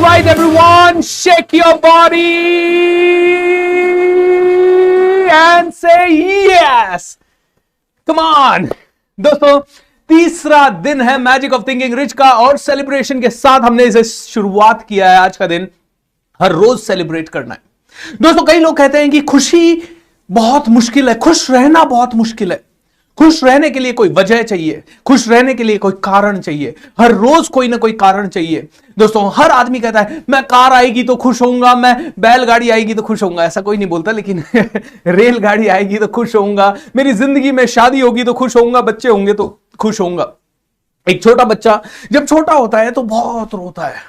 right, everyone, shake your body and say yes. Come on. दोस्तों, तीसरा दिन है मैजिक ऑफ थिंकिंग रिच का और सेलिब्रेशन के साथ हमने इसे शुरुआत किया है। आज का दिन हर रोज सेलिब्रेट करना है। दोस्तों, कई लोग कहते हैं कि खुशी बहुत मुश्किल है, खुश रहना बहुत मुश्किल है। खुश रहने के लिए कोई वजह चाहिए, खुश रहने के लिए कोई कारण चाहिए, हर रोज कोई ना कोई कारण चाहिए। दोस्तों, हर आदमी कहता है मैं कार आएगी तो खुश होऊंगा, मैं बैलगाड़ी आएगी तो खुश होऊंगा। ऐसा कोई नहीं बोलता, लेकिन रेलगाड़ी आएगी तो खुश होऊंगा, मेरी जिंदगी में शादी होगी तो खुश होऊंगा, बच्चे होंगे तो खुश होऊंगा। एक छोटा बच्चा जब छोटा होता है तो बहुत रोता है,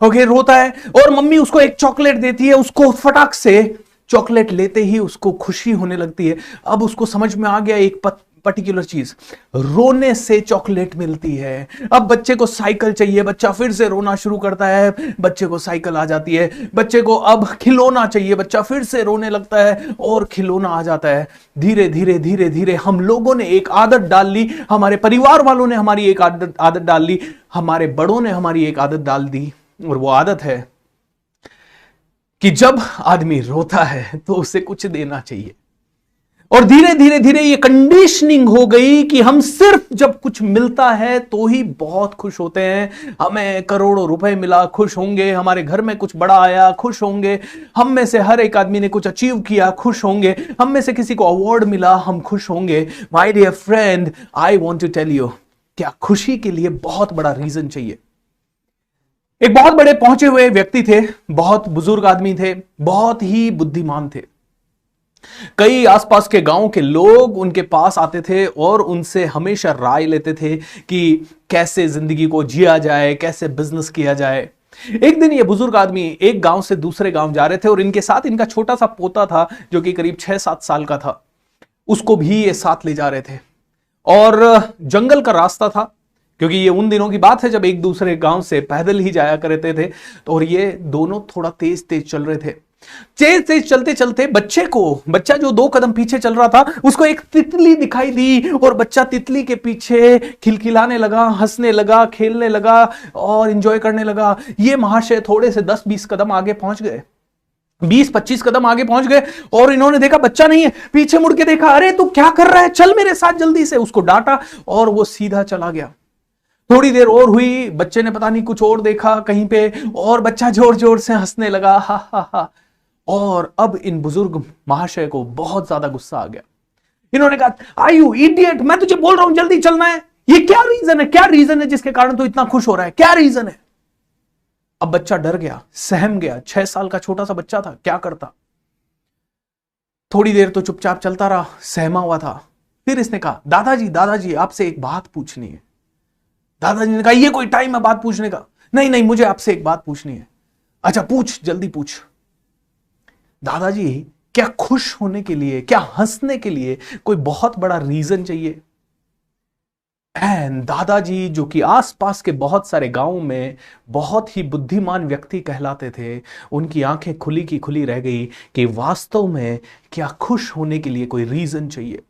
ओके, रोता है और मम्मी उसको एक चॉकलेट देती है, उसको फटाक से चॉकलेट लेते ही उसको खुशी होने लगती है। अब उसको समझ में आ गया एक पर्टिकुलर चीज, रोने से चॉकलेट मिलती है। अब बच्चे को साइकिल चाहिए, बच्चा फिर से रोना शुरू करता है, बच्चे को साइकिल आ जाती है। बच्चे को अब खिलौना चाहिए, बच्चा फिर से रोने लगता है और खिलौना आ जाता है। धीरे धीरे धीरे धीरे हम लोगों ने एक आदत डाल ली, हमारे परिवार वालों ने हमारी एक आदत डाल ली, हमारे बड़ों ने हमारी एक आदत डाल दी, और वो आदत है कि जब आदमी रोता है तो उसे कुछ देना चाहिए। और धीरे धीरे धीरे ये कंडीशनिंग हो गई कि हम सिर्फ जब कुछ मिलता है तो ही बहुत खुश होते हैं। हमें करोड़ों रुपए मिला, खुश होंगे, हमारे घर में कुछ बड़ा आया, खुश होंगे, हम में से हर एक आदमी ने कुछ अचीव किया, खुश होंगे, हम में से किसी को अवार्ड मिला, हम खुश होंगे। My dear friend, I want to tell you, क्या खुशी के लिए बहुत बड़ा रीजन चाहिए। एक बहुत बड़े पहुंचे हुए व्यक्ति थे, बहुत बुजुर्ग आदमी थे, बहुत ही बुद्धिमान थे। कई आसपास के गांव के लोग उनके पास आते थे और उनसे हमेशा राय लेते थे कि कैसे जिंदगी को जिया जाए, कैसे बिजनेस किया जाए। एक दिन ये बुजुर्ग आदमी एक गांव से दूसरे गांव जा रहे थे और इनके साथ इनका छोटा सा पोता था जो कि करीब 6-7 साल का था। उसको भी ये साथ ले जा रहे थे और जंगल का रास्ता था, क्योंकि ये उन दिनों की बात है जब एक दूसरे गांव से पैदल ही जाया करते थे। तो और ये दोनों थोड़ा तेज तेज चल रहे थे। तेज तेज चलते चलते बच्चा जो 2 कदम पीछे चल रहा था, उसको एक तितली दिखाई दी और बच्चा तितली के पीछे खिलखिलाने लगा, हंसने लगा, खेलने लगा और एंजॉय करने लगा। ये महाशय थोड़े से 10-20 कदम आगे पहुंच गए, 20-25 कदम आगे पहुंच गए और इन्होंने देखा बच्चा नहीं है। पीछे मुड़ के देखा, अरे तू क्या कर रहा है, चल मेरे साथ जल्दी से। उसको डांटा और वो सीधा चला गया। थोड़ी देर और हुई, बच्चे ने पता नहीं कुछ और देखा कहीं पे और बच्चा जोर जोर से हंसने लगा, हा हा हा। और अब इन बुजुर्ग महाशय को बहुत ज्यादा गुस्सा आ गया। इन्होंने कहा, आर यू इडियट, मैं तुझे बोल रहा हूं जल्दी चलना है, ये क्या रीजन है, क्या रीजन है जिसके कारण तू इतना खुश हो रहा है, क्या रीजन है। अब बच्चा डर गया, सहम गया। 6 साल का छोटा सा बच्चा था, क्या करता। थोड़ी देर तो चुपचाप चलता रहा, सहमा हुआ था। फिर इसने कहा, दादाजी आपसे एक बात पूछनी है। दादाजी ने कहा, ये कोई टाइम है बात पूछने का। नहीं, मुझे आपसे एक बात पूछनी है। अच्छा पूछ, जल्दी पूछ। दादाजी, क्या खुश होने के लिए, क्या हंसने के लिए कोई बहुत बड़ा रीजन चाहिए। एंड दादाजी, जो कि आसपास के बहुत सारे गांवों में बहुत ही बुद्धिमान व्यक्ति कहलाते थे, उनकी आंखें खुली की खुली रह गई कि वास्तव में क्या खुश होने के लिए कोई रीजन चाहिए।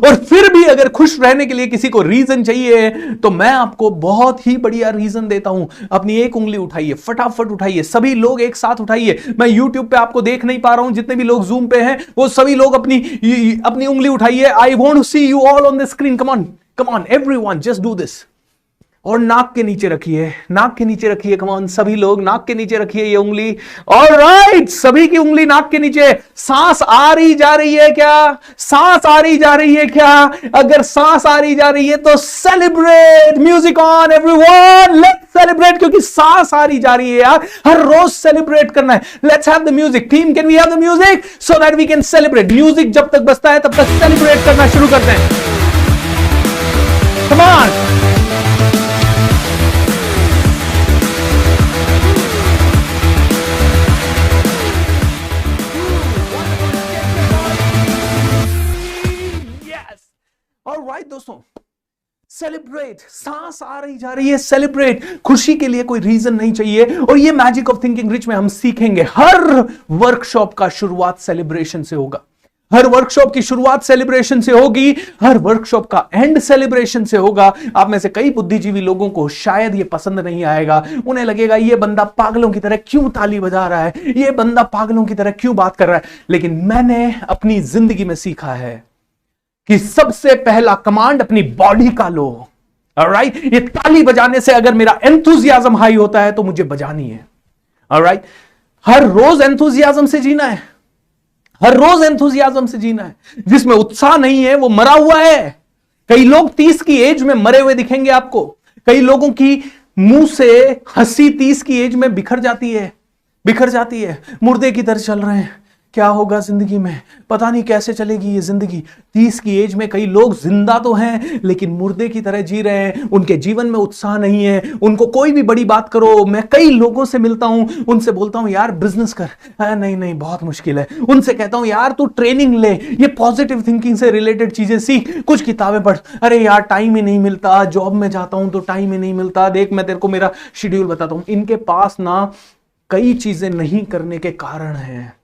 और फिर भी अगर खुश रहने के लिए किसी को रीजन चाहिए तो मैं आपको बहुत ही बढ़िया रीजन देता हूं। अपनी एक उंगली उठाइए, फटाफट उठाइए, सभी लोग एक साथ उठाइए। मैं YouTube पे आपको देख नहीं पा रहा हूं, जितने भी लोग Zoom पे हैं वो सभी लोग अपनी उंगली उठाइए। I want to see you all on the screen. Come on everyone, just do this. और नाक के नीचे रखिए, नाक के नीचे रखिए। कम ऑन सभी लोग नाक के नीचे रखिए ये उंगली। ऑलराइट, सभी की उंगली नाक के नीचे। सांस आ रही जा रही है क्या? सांस आ रही जा रही है क्या? अगर सांस आ रही जा रही है तो celebrate. Music on everyone, let's celebrate, क्योंकि सांस आ रही जा रही है यार। हर रोज सेलिब्रेट करना है। Let's have the music. Team, can we have the music so that we can celebrate. Music जब तक बजता है तब तक सेलिब्रेट करना शुरू करते हैं। Come on. ऑलराइट दोस्तों, सेलिब्रेट। सांस आ रही जा रही है, सेलिब्रेट। खुशी के लिए कोई रीजन नहीं चाहिए। और ये मैजिक ऑफ थिंकिंग रिच में हम सीखेंगे। हर वर्कशॉप का शुरुआत सेलिब्रेशन से होगा। हर वर्कशॉप की शुरुआत सेलिब्रेशन से होगी, हर वर्कशॉप का एंड सेलिब्रेशन से होगा। आप में से कई बुद्धिजीवी लोगों को शायद ये पसंद नहीं आएगा, उन्हें लगेगा ये बंदा पागलों की तरह क्यों ताली बजा रहा है, ये बंदा पागलों की तरह क्यों बात कर रहा है। लेकिन मैंने अपनी जिंदगी में सीखा है कि सबसे पहला कमांड अपनी बॉडी का लो। ऑलराइट, ये ताली बजाने से अगर मेरा एंथुजियाज्म हाई होता है तो मुझे बजानी है। ऑलराइट, हर रोज एंथुजियाज्म से जीना है, हर रोज एंथुजियाज्म से जीना है। जिसमें उत्साह नहीं है वो मरा हुआ है। कई लोग 30 की एज में मरे हुए दिखेंगे आपको, कई लोगों की मुंह से हंसी 30 की एज में बिखर जाती है, मुर्दे की तरह चल रहे हैं। क्या होगा जिंदगी में, पता नहीं कैसे चलेगी ये जिंदगी। 30 की एज में कई लोग जिंदा तो हैं लेकिन मुर्दे की तरह जी रहे हैं, उनके जीवन में उत्साह नहीं है। उनको कोई भी बड़ी बात करो, मैं कई लोगों से मिलता हूं, उनसे बोलता हूं यार बिजनेस कर, नहीं बहुत मुश्किल है। उनसे कहता हूं यार तू ट्रेनिंग ले, ये पॉजिटिव थिंकिंग से रिलेटेड चीजें सीख, कुछ किताबें पढ़। अरे यार टाइम ही नहीं मिलता, जॉब में जाता हूं तो टाइम ही नहीं मिलता। देख मैं तेरे को मेरा शेड्यूल बताता हूं। इनके पास ना कई चीजें नहीं करने के कारण हैं।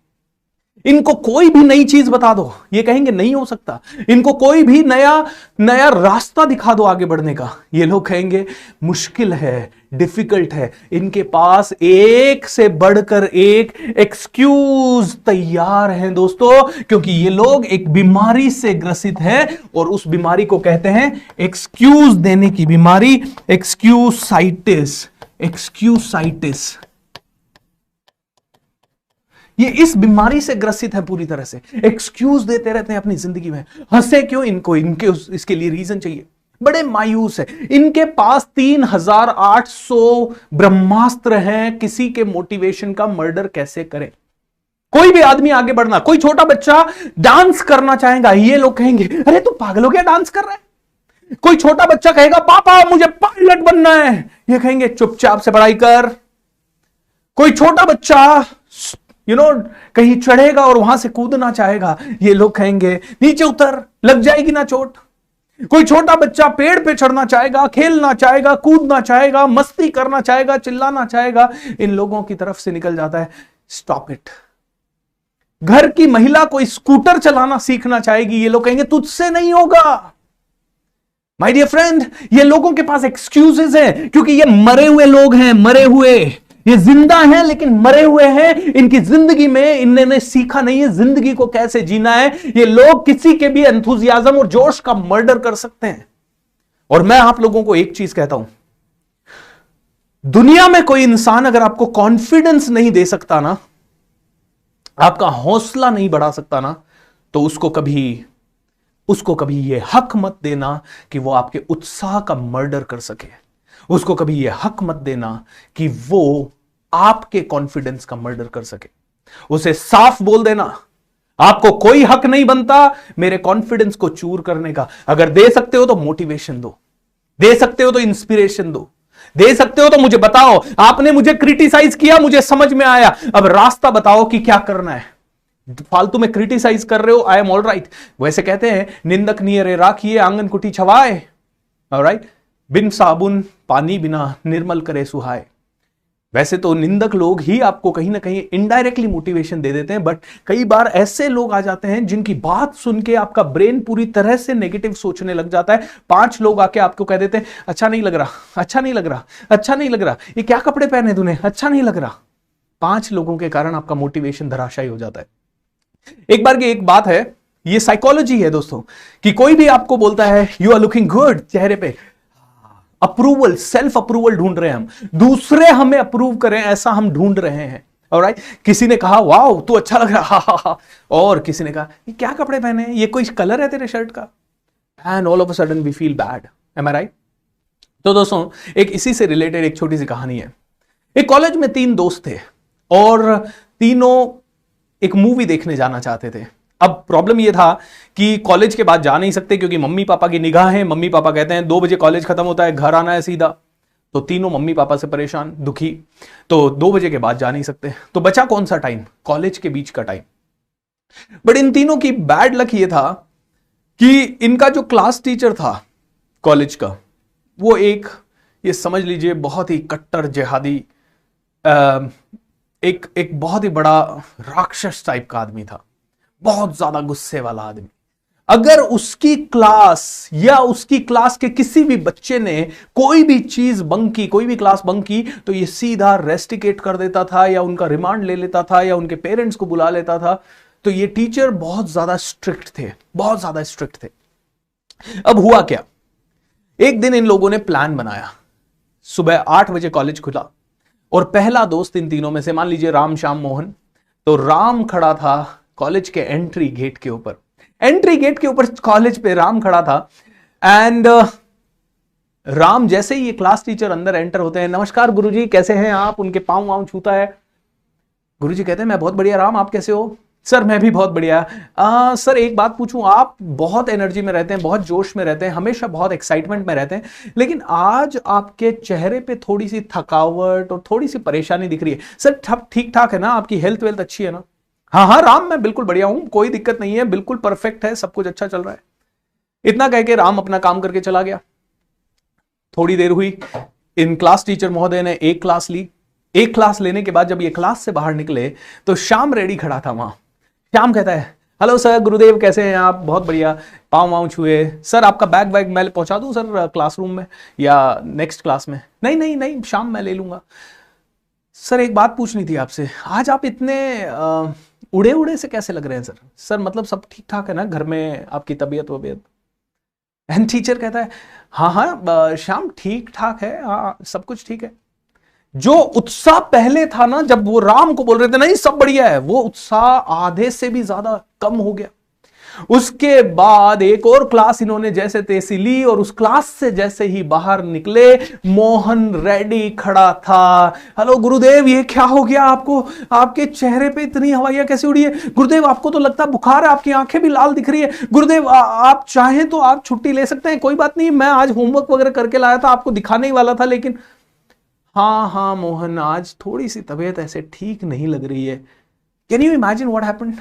इनको कोई भी नई चीज बता दो, ये कहेंगे नहीं हो सकता। इनको कोई भी नया रास्ता दिखा दो आगे बढ़ने का, ये लोग कहेंगे मुश्किल है, डिफिकल्ट है। इनके पास एक से बढ़कर एक एक्सक्यूज तैयार हैं दोस्तों, क्योंकि ये लोग एक बीमारी से ग्रसित हैं और उस बीमारी को कहते हैं एक्सक्यूज देने की बीमारी, एक्सक्यूसाइटिस। ये इस बीमारी से ग्रसित है पूरी तरह से, एक्सक्यूज देते रहते हैं अपनी जिंदगी में। हंसे क्यों, इनको इसके लिए रीजन चाहिए। बड़े मायूस है। इनके पास 3800 ब्रह्मास्त्र हैं किसी के मोटिवेशन का मर्डर कैसे करें। कोई भी आदमी आगे बढ़ना, कोई छोटा बच्चा डांस करना चाहेगा, ये लोग कहेंगे अरे तू पागल हो गया डांस कर रहा है। कोई छोटा बच्चा कहेगा पापा मुझे पायलट बनना है, ये कहेंगे चुपचाप से पढ़ाई कर। कोई छोटा बच्चा कहीं चढ़ेगा और वहां से कूदना चाहेगा, ये लोग कहेंगे नीचे उतर, लग जाएगी ना चोट। कोई छोटा बच्चा पेड़ पे चढ़ना चाहेगा, खेलना चाहेगा, कूदना चाहेगा, मस्ती करना चाहेगा, चिल्लाना चाहेगा, इन लोगों की तरफ से निकल जाता है स्टॉप इट। घर की महिला कोई स्कूटर चलाना सीखना चाहेगी, ये लोग कहेंगे तुझसे नहीं होगा। माय डियर फ्रेंड, ये लोगों के पास एक्सक्यूजेस हैं क्योंकि ये मरे हुए लोग हैं, मरे हुए। ये जिंदा हैं लेकिन मरे हुए हैं। इनकी जिंदगी में इन्होंने सीखा नहीं है जिंदगी को कैसे जीना है। ये लोग किसी के भी एंथुजियाज्म और जोश का मर्डर कर सकते हैं। और मैं आप लोगों को एक चीज कहता हूं, दुनिया में कोई इंसान अगर आपको कॉन्फिडेंस नहीं दे सकता ना, आपका हौसला नहीं बढ़ा सकता ना, तो उसको कभी यह हक मत देना कि वो आपके उत्साह का मर्डर कर सके। उसको कभी यह हक मत देना कि वो आपके कॉन्फिडेंस का मर्डर कर सके। उसे साफ बोल देना आपको कोई हक नहीं बनता मेरे कॉन्फिडेंस को चूर करने का। अगर दे सकते हो तो मोटिवेशन दो, दे सकते हो तो इंस्पिरेशन दो, दे सकते हो तो मुझे बताओ आपने मुझे क्रिटिसाइज किया, मुझे समझ में आया, अब रास्ता बताओ कि क्या करना है। फालतू में क्रिटिसाइज कर रहे हो, आई एम ऑल राइट। वैसे कहते हैं निंदक नियरे राखिए आंगन कुटी छवाए। ऑलराइट, बिन साबुन पानी बिना निर्मल करे सुहाए। वैसे तो निंदक लोग ही आपको कहीं ना कहीं इनडायरेक्टली मोटिवेशन दे देते हैं, बट कई बार ऐसे लोग आ जाते हैं जिनकी बात सुन के आपका ब्रेन पूरी तरह से नेगेटिव सोचने लग जाता है। 5 लोग आके आपको कह देते हैं अच्छा नहीं लग रहा, अच्छा नहीं लग रहा, अच्छा नहीं लग रहा, ये क्या कपड़े पहने तूने, अच्छा नहीं लग रहा। 5 लोगों के कारण आपका मोटिवेशन धराशायी हो जाता है। एक बार की एक बात है, ये साइकोलॉजी है दोस्तों, कि कोई भी आपको बोलता है यू आर लुकिंग गुड, चेहरे पे अप्रूवल, सेल्फ अप्रूवल ढूंढ रहे हैं हम, दूसरे हमें अप्रूव करें ऐसा हम ढूंढ रहे हैं। ऑलराइट, किसी ने कहा वाओ तू अच्छा लग रहा, हा, और किसी ने कहा ये क्या कपड़े पहने, ये कोई कलर है तेरे शर्ट का, and all of a sudden we feel bad. Am I right? तो दोस्तों एक इसी से रिलेटेड एक छोटी सी कहानी है। एक कॉलेज में 3 दोस्त थे और तीनों एक मूवी देखने जाना चाहते थे। अब प्रॉब्लम यह था कि कॉलेज के बाद जा नहीं सकते क्योंकि मम्मी पापा की निगाह है। मम्मी पापा कहते हैं 2 बजे कॉलेज खत्म होता है, घर आना है सीधा। तो तीनों मम्मी पापा से परेशान, दुखी, तो 2 बजे के बाद जा नहीं सकते। तो बचा कौन सा टाइम? कॉलेज के बीच का टाइम। बट इन तीनों की बैड लक ये था कि इनका जो क्लास टीचर था कॉलेज का, वो एक, ये समझ लीजिए बहुत ही कट्टर जिहादी, एक बहुत ही बड़ा राक्षस टाइप का आदमी था। बहुत ज्यादा गुस्से वाला आदमी, अगर उसकी क्लास या उसकी क्लास के किसी भी बच्चे ने कोई भी चीज बंक की, कोई भी क्लास बंक की, तो ये सीधा रेस्टिकेट कर देता था या उनका रिमांड ले लेता था या उनके पेरेंट्स को बुला लेता था। तो ये टीचर बहुत ज्यादा स्ट्रिक्ट थे, बहुत ज्यादा स्ट्रिक्ट थे। अब हुआ क्या, एक दिन इन लोगों ने प्लान बनाया। सुबह 8 बजे कॉलेज खुला और पहला दोस्त इन तीनों में से, मान लीजिए राम, श्याम, मोहन, तो राम खड़ा था कॉलेज के एंट्री गेट के ऊपर। एंट्री गेट के ऊपर कॉलेज पे राम खड़ा था। एंड राम जैसे ही ये क्लास टीचर अंदर एंटर होते हैं, नमस्कार गुरुजी कैसे हैं आप, उनके पांव वांव छूता है। गुरुजी कहते हैं मैं बहुत बढ़िया राम, आप कैसे हो? सर मैं भी बहुत बढ़िया। सर एक बात पूछूं, आप बहुत एनर्जी में रहते हैं, बहुत जोश में रहते हैं, हमेशा बहुत एक्साइटमेंट में रहते हैं, लेकिन आज आपके चेहरे पे थोड़ी सी थकावट और थोड़ी सी परेशानी दिख रही है। सर ठीक ठाक है ना, आपकी हेल्थ वेल्थ अच्छी है ना? हाँ हाँ राम मैं बिल्कुल बढ़िया हूं, कोई दिक्कत नहीं है, बिल्कुल परफेक्ट है, सब कुछ अच्छा चल रहा है। इतना कह के राम अपना काम करके चला गया। थोड़ी देर हुई, इन क्लास टीचर महोदय ने एक क्लास ली। एक क्लास लेने के बाद जब ये क्लास से बाहर निकले तो श्याम रेडी खड़ा था वहां। श्याम कहता है हेलो सर, गुरुदेव कैसे हैं आप? बहुत बढ़िया, पाँव वाँव छुए। सर आपका बैग वैग मैं पहुंचा दूं सर क्लासरूम में या नेक्स्ट क्लास में? नहीं नहीं नहीं श्याम मैं ले लूंगा। सर एक बात पूछनी थी आपसे, आज आप इतने उड़े उड़े से कैसे लग रहे हैं सर? सर मतलब सब ठीक ठाक है ना घर में, आपकी तबीयत वबीयत? एंड टीचर कहता है हाँ हाँ श्याम ठीक ठाक है, हाँ सब कुछ ठीक है। जो उत्साह पहले था ना, जब वो राम को बोल रहे थे नहीं सब बढ़िया है, वो उत्साह आधे से भी ज्यादा कम हो गया। उसके बाद एक और क्लास इन्होंने जैसे तैसी ली और उस क्लास से जैसे ही बाहर निकले, मोहन रेडी खड़ा था। हेलो गुरुदेव ये क्या हो गया आपको, आपके चेहरे पे इतनी हवाइयां कैसे उड़ी है? गुरुदेव आपको तो लगता है बुखार है, आपकी आंखें भी लाल दिख रही है। गुरुदेव आप चाहें तो आप छुट्टी ले सकते हैं, कोई बात नहीं, मैं आज होमवर्क वगैरह करके लाया था, आपको दिखाने ही वाला था, लेकिन हाँ मोहन आज थोड़ी सी तबीयत ऐसे ठीक नहीं लग रही है। Can you imagine what happened?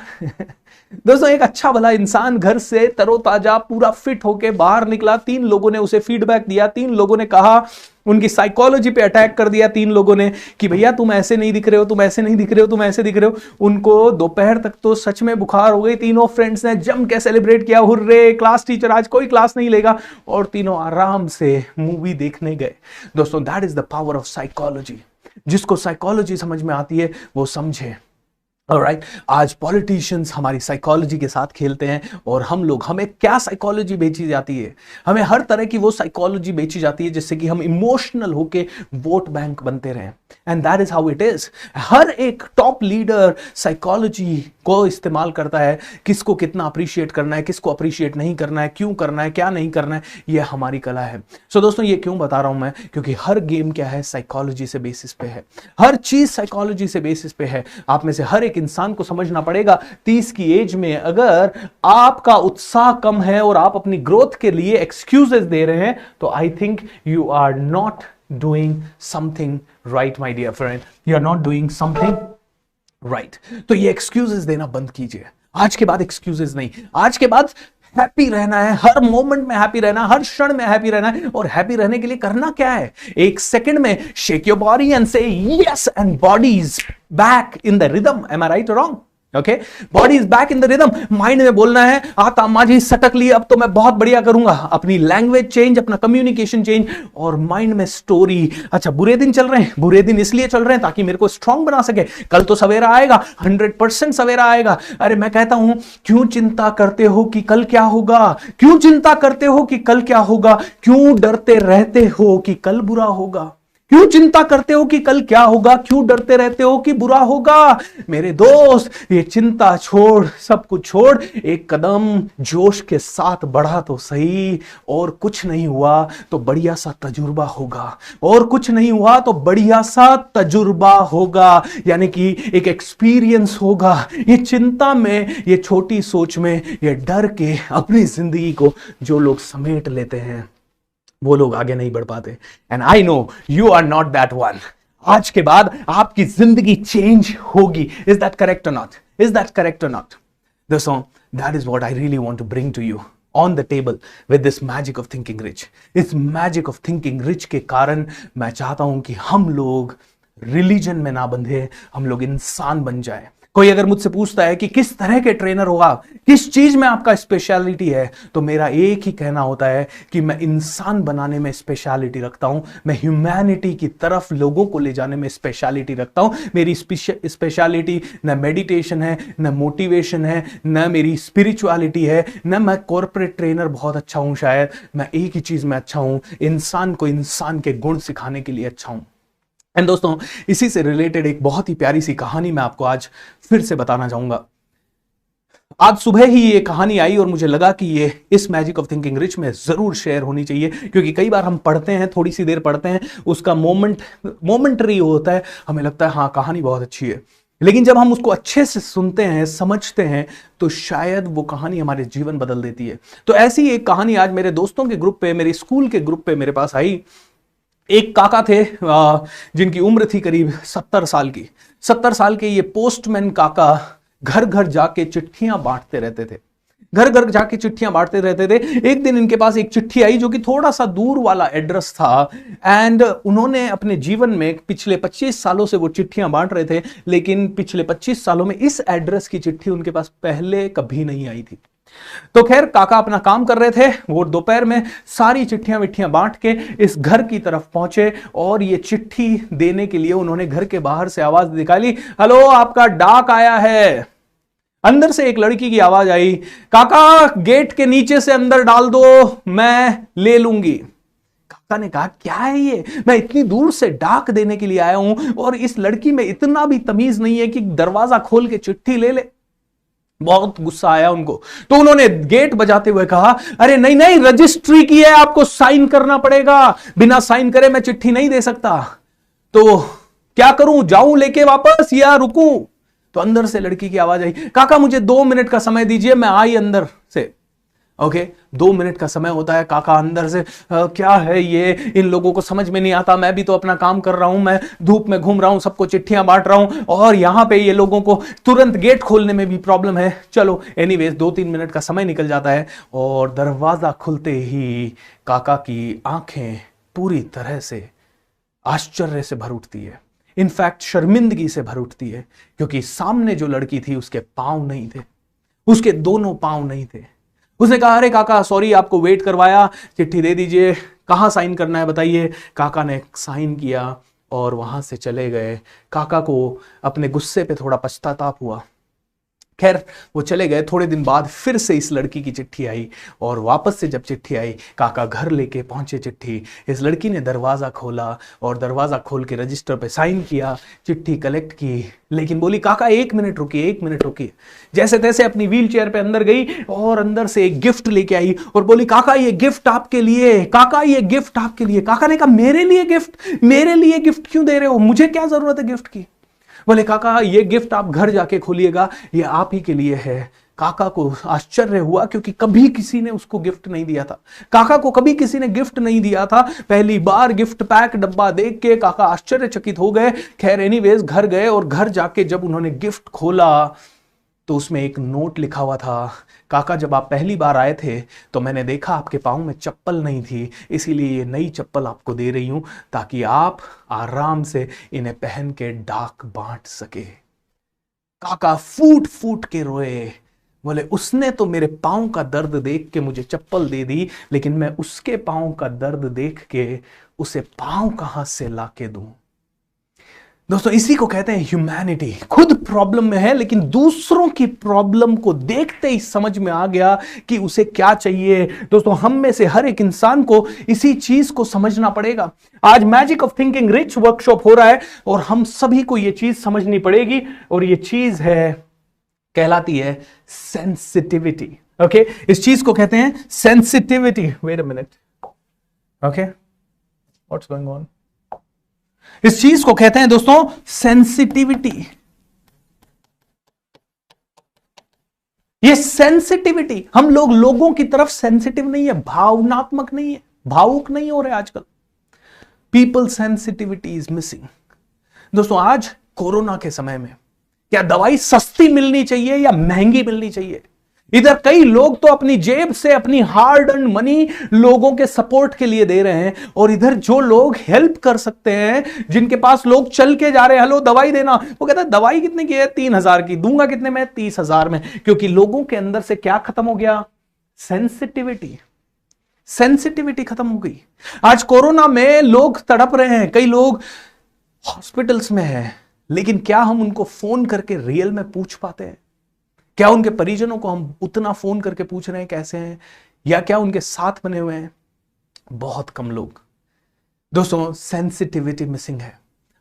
दोस्तों एक अच्छा भला इंसान घर से तरोताजा पूरा फिट होके बाहर निकला, 3 लोगों ने उसे फीडबैक दिया, 3 लोगों ने कहा, उनकी साइकोलॉजी पे अटैक कर दिया 3 लोगों ने कि भैया तुम ऐसे नहीं दिख रहे हो, तुम ऐसे नहीं दिख रहे हो, तुम ऐसे दिख रहे हो। उनको दोपहर तक तो सच में बुखार हो गई। तीनों फ्रेंड्स ने जम के सेलिब्रेट किया, हुर्रे क्लास टीचर आज कोई क्लास नहीं लेगा, और तीनों आराम से मूवी देखने गए। दोस्तों that is the power of psychology. जिसको साइकोलॉजी समझ में आती है वो समझे। ऑलराइट, आज पॉलिटिशियंस हमारी साइकोलॉजी के साथ खेलते हैं और हमें क्या साइकोलॉजी बेची जाती है? हमें हर तरह की वो साइकोलॉजी बेची जाती है जिससे कि हम इमोशनल होके वोट बैंक बनते रहें। And that is how it is. हर एक टॉप लीडर साइकोलॉजी को इस्तेमाल करता है, किसको कितना अप्रिशिएट करना है, किसको अप्रिशिएट नहीं करना है, क्यों करना है, क्या नहीं करना है, यह हमारी कला है। सो दोस्तों ये क्यों बता रहा हूं मैं? क्योंकि हर गेम क्या है, साइकोलॉजी से बेसिस पे है, हर चीज साइकोलॉजी से बेसिस पे है। आप में से हर एक इंसान को समझना पड़ेगा 30 की एज में अगर आपका उत्साह कम है और आप अपनी ग्रोथ के लिए एक्सक्यूजेस दे रहे हैं, तो I think you are not doing something right, my dear friend. You are not doing something right. तो ये excuses देना बंद कीजिए। आज के बाद excuses नहीं, आज के बाद हैप्पी रहना है, हर मोमेंट में हैप्पी रहना, हर क्षण में हैप्पी रहना है। और हैप्पी रहने के लिए करना क्या है? एक सेकंड में shake your body and say yes, and body is back in the rhythm. Am I right or wrong? Okay, body is back in the rhythm. Mind में बोलना है आता माझी सटक ली, अब तो मैं बहुत बढ़िया करूंगा। अपनी लैंग्वेज चेंज, अपना कम्युनिकेशन चेंज, और माइंड में स्टोरी। अच्छा बुरे दिन चल रहे हैं, बुरे दिन इसलिए चल रहे हैं ताकि मेरे को स्ट्रांग बना सके, कल तो सवेरा आएगा, 100% सवेरा आएगा। अरे मैं कहता हूं क्यों चिंता करते हो कि कल क्या होगा, क्यों चिंता करते हो कि कल क्या होगा, क्यों डरते रहते हो कि कल बुरा होगा, क्यों चिंता करते हो कि कल क्या होगा, क्यों डरते रहते हो कि बुरा होगा। मेरे दोस्त ये चिंता छोड़, सब कुछ छोड़, एक कदम जोश के साथ बढ़ा तो सही। और कुछ नहीं हुआ तो बढ़िया सा तजुर्बा होगा, और कुछ नहीं हुआ तो बढ़िया सा तजुर्बा होगा, यानी कि एक एक्सपीरियंस होगा। ये चिंता में, ये छोटी सोच में, ये डर के अपनी जिंदगी को जो लोग समेट लेते हैं वो लोग आगे नहीं बढ़ पाते। And I know you are not that one. आज के बाद आपकी जिंदगी चेंज होगी। इज दैट करेक्ट और नॉट? इज दैट करेक्ट और नॉट? दोस्तों that is what I really want to bring to you on the table with this magic of thinking rich. इस मैजिक ऑफ थिंकिंग रिच के कारण मैं चाहता हूं कि हम लोग रिलीजन में ना बंधे, हम लोग इंसान बन जाए। कोई अगर मुझसे पूछता है कि किस तरह के ट्रेनर हो आप, किस चीज में आपका स्पेशलिटी है, तो मेरा एक ही कहना होता है कि मैं इंसान बनाने में स्पेशलिटी रखता हूं, मैं ह्यूमैनिटी की तरफ लोगों को ले जाने में स्पेशलिटी रखता हूं। मेरी स्पेशलिटी न मेडिटेशन है, न मोटिवेशन है, न मेरी स्पिरिचुअलिटी है, न मैं कॉर्पोरेट ट्रेनर बहुत अच्छा हूं। शायद मैं एक ही चीज में अच्छा हूं, इंसान को इंसान के गुण सिखाने के लिए अच्छा हूं। एंड दोस्तों, इसी से रिलेटेड एक बहुत ही प्यारी सी कहानी मैं आपको आज फिर से बताना चाहूंगा। आज सुबह ही ये कहानी आई और मुझे लगा कि ये इस मैजिक ऑफ थिंकिंग रिच में जरूर शेयर होनी चाहिए, क्योंकि कई बार हम पढ़ते हैं, थोड़ी सी देर पढ़ते हैं, उसका मोमेंटरी होता है, हमें लगता है हाँ कहानी बहुत अच्छी है, लेकिन जब हम उसको अच्छे से सुनते हैं, समझते हैं, तो शायद वो कहानी हमारे जीवन बदल देती है। तो ऐसी एक कहानी आज मेरे दोस्तों के ग्रुप पे, मेरे स्कूल के ग्रुप पे मेरे पास आई। एक काका थे जिनकी उम्र थी करीब 70 साल की। 70 साल के ये पोस्टमैन काका घर घर जाके चिट्ठियां बांटते रहते थे, घर घर जाके चिट्ठियां बांटते रहते थे। एक दिन इनके पास एक चिट्ठी आई जो कि थोड़ा सा दूर वाला एड्रेस था, एंड उन्होंने अपने जीवन में पिछले 25 सालों से वो चिट्ठियां बांट रहे थे, लेकिन पिछले 25 सालों में इस एड्रेस की चिट्ठी उनके पास पहले कभी नहीं आई थी। तो खैर काका अपना काम कर रहे थे, वो दोपहर में सारी चिट्ठियां विट्ठियां बांट के इस घर की तरफ पहुंचे और ये चिट्ठी देने के लिए उन्होंने घर के बाहर से आवाज निकाली, हेलो आपका डाक आया है। अंदर से एक लड़की की आवाज आई, काका गेट के नीचे से अंदर डाल दो, मैं ले लूंगी। काका ने कहा क्या है ये, मैं इतनी दूर से डाक देने के लिए आया हूं और इस लड़की में इतना भी तमीज नहीं है कि दरवाजा खोल के चिट्ठी ले ले। बहुत गुस्सा आया उनको, तो उन्होंने गेट बजाते हुए कहा, अरे नहीं नहीं, रजिस्ट्री की है, आपको साइन करना पड़ेगा, बिना साइन करे मैं चिट्ठी नहीं दे सकता। तो क्या करूं, जाऊं लेके वापस या रुकूं? तो अंदर से लड़की की आवाज आई, काका मुझे 2 मिनट का समय दीजिए, मैं आई अंदर से। ओके 2 मिनट का समय होता है। काका अंदर से क्या है ये, इन लोगों को समझ में नहीं आता, मैं भी तो अपना काम कर रहा हूं, मैं धूप में घूम रहा हूं, सबको चिट्ठियां बांट रहा हूं और यहां पे ये लोगों को तुरंत गेट खोलने में भी प्रॉब्लम है। चलो एनीवेज 2-3 मिनट का समय निकल जाता है और दरवाजा खुलते ही काका की आंखें पूरी तरह से आश्चर्य से भर उठती है, इनफैक्ट शर्मिंदगी से भर उठती है, क्योंकि सामने जो लड़की थी उसके पांव नहीं थे, उसके दोनों पांव नहीं थे। उसने कहा, अरे काका सॉरी, आपको वेट करवाया, चिट्ठी दे दीजिए, कहां साइन करना है बताइए। काका ने साइन किया और वहां से चले गए। काका को अपने गुस्से पे थोड़ा पश्चाताप हुआ। खैर वो चले गए। थोड़े दिन बाद फिर से इस लड़की की चिट्ठी आई और वापस से जब चिट्ठी आई, काका घर लेके पहुंचे चिट्ठी। इस लड़की ने दरवाजा खोला और दरवाजा खोल के रजिस्टर पे साइन किया, चिट्ठी कलेक्ट की, लेकिन बोली काका 1 मिनट रुकिए, 1 मिनट रुकिए। जैसे तैसे अपनी व्हील चेयर पे अंदर गई और अंदर से एक गिफ्ट लेके आई और बोली काका ये गिफ्ट आपके लिए, काका ये गिफ्ट आपके लिए। काका ने कहा मेरे लिए गिफ्ट? मेरे लिए गिफ्ट क्यों दे रहे हो, मुझे क्या जरूरत है गिफ्ट की? बोले काका ये गिफ्ट आप घर जाके खोलिएगा, ये आप ही के लिए है। काका को आश्चर्य हुआ क्योंकि कभी किसी ने उसको गिफ्ट नहीं दिया था, काका को कभी किसी ने गिफ्ट नहीं दिया था। पहली बार गिफ्ट पैक डब्बा देख के काका आश्चर्यचकित हो गए। खैर एनीवेज घर गए और घर जाके जब उन्होंने गिफ्ट खोला तो उसमें एक नोट लिखा हुआ था, काका जब आप पहली बार आए थे तो मैंने देखा आपके पाँव में चप्पल नहीं थी, इसीलिए ये नई चप्पल आपको दे रही हूं ताकि आप आराम से इन्हें पहन के डाक बांट सके। काका फूट फूट के रोए, बोले उसने तो मेरे पाँव का दर्द देख के मुझे चप्पल दे दी, लेकिन मैं उसके पाँव का दर्द देख के उसे पाँव कहां से लाके दूं। दोस्तों इसी को कहते हैं ह्यूमैनिटी। खुद प्रॉब्लम में है लेकिन दूसरों की प्रॉब्लम को देखते ही समझ में आ गया कि उसे क्या चाहिए। दोस्तों हम में से हर एक इंसान को इसी चीज को समझना पड़ेगा। आज magic of thinking rich workshop हो रहा है और हम सभी को यह चीज समझनी पड़ेगी और यह चीज है, कहलाती है सेंसिटिविटी। ओके इस चीज को कहते हैं sensitivity. Wait a minute, okay what's going on. इस चीज को कहते हैं दोस्तों सेंसिटिविटी। ये सेंसिटिविटी, हम लोग लोगों की तरफ सेंसिटिव नहीं है, भावनात्मक नहीं है, भावुक नहीं हो रहे आजकल। People sensitivity is missing. दोस्तों आज कोरोना के समय में क्या दवाई सस्ती मिलनी चाहिए या महंगी मिलनी चाहिए? इधर कई लोग तो अपनी जेब से अपनी हार्ड अर्न मनी लोगों के सपोर्ट के लिए दे रहे हैं, और इधर जो लोग हेल्प कर सकते हैं, जिनके पास लोग चल के जा रहे हैं, हेलो दवाई देना, वो कहता है दवाई कितने की है, 3,000 की, दूंगा कितने में, 30,000 में। क्योंकि लोगों के अंदर से क्या खत्म हो गया, सेंसिटिविटी खत्म हो गई। आज कोरोना में लोग तड़प रहे हैं, कई लोग हॉस्पिटल्स में हैं, लेकिन क्या हम उनको फोन करके रियल में पूछ पाते हैं? क्या उनके परिजनों को हम उतना फोन करके पूछ रहे हैं कैसे हैं, या क्या उनके साथ बने हुए हैं? बहुत कम लोग। दोस्तों, सेंसिटिविटी मिसिंग है।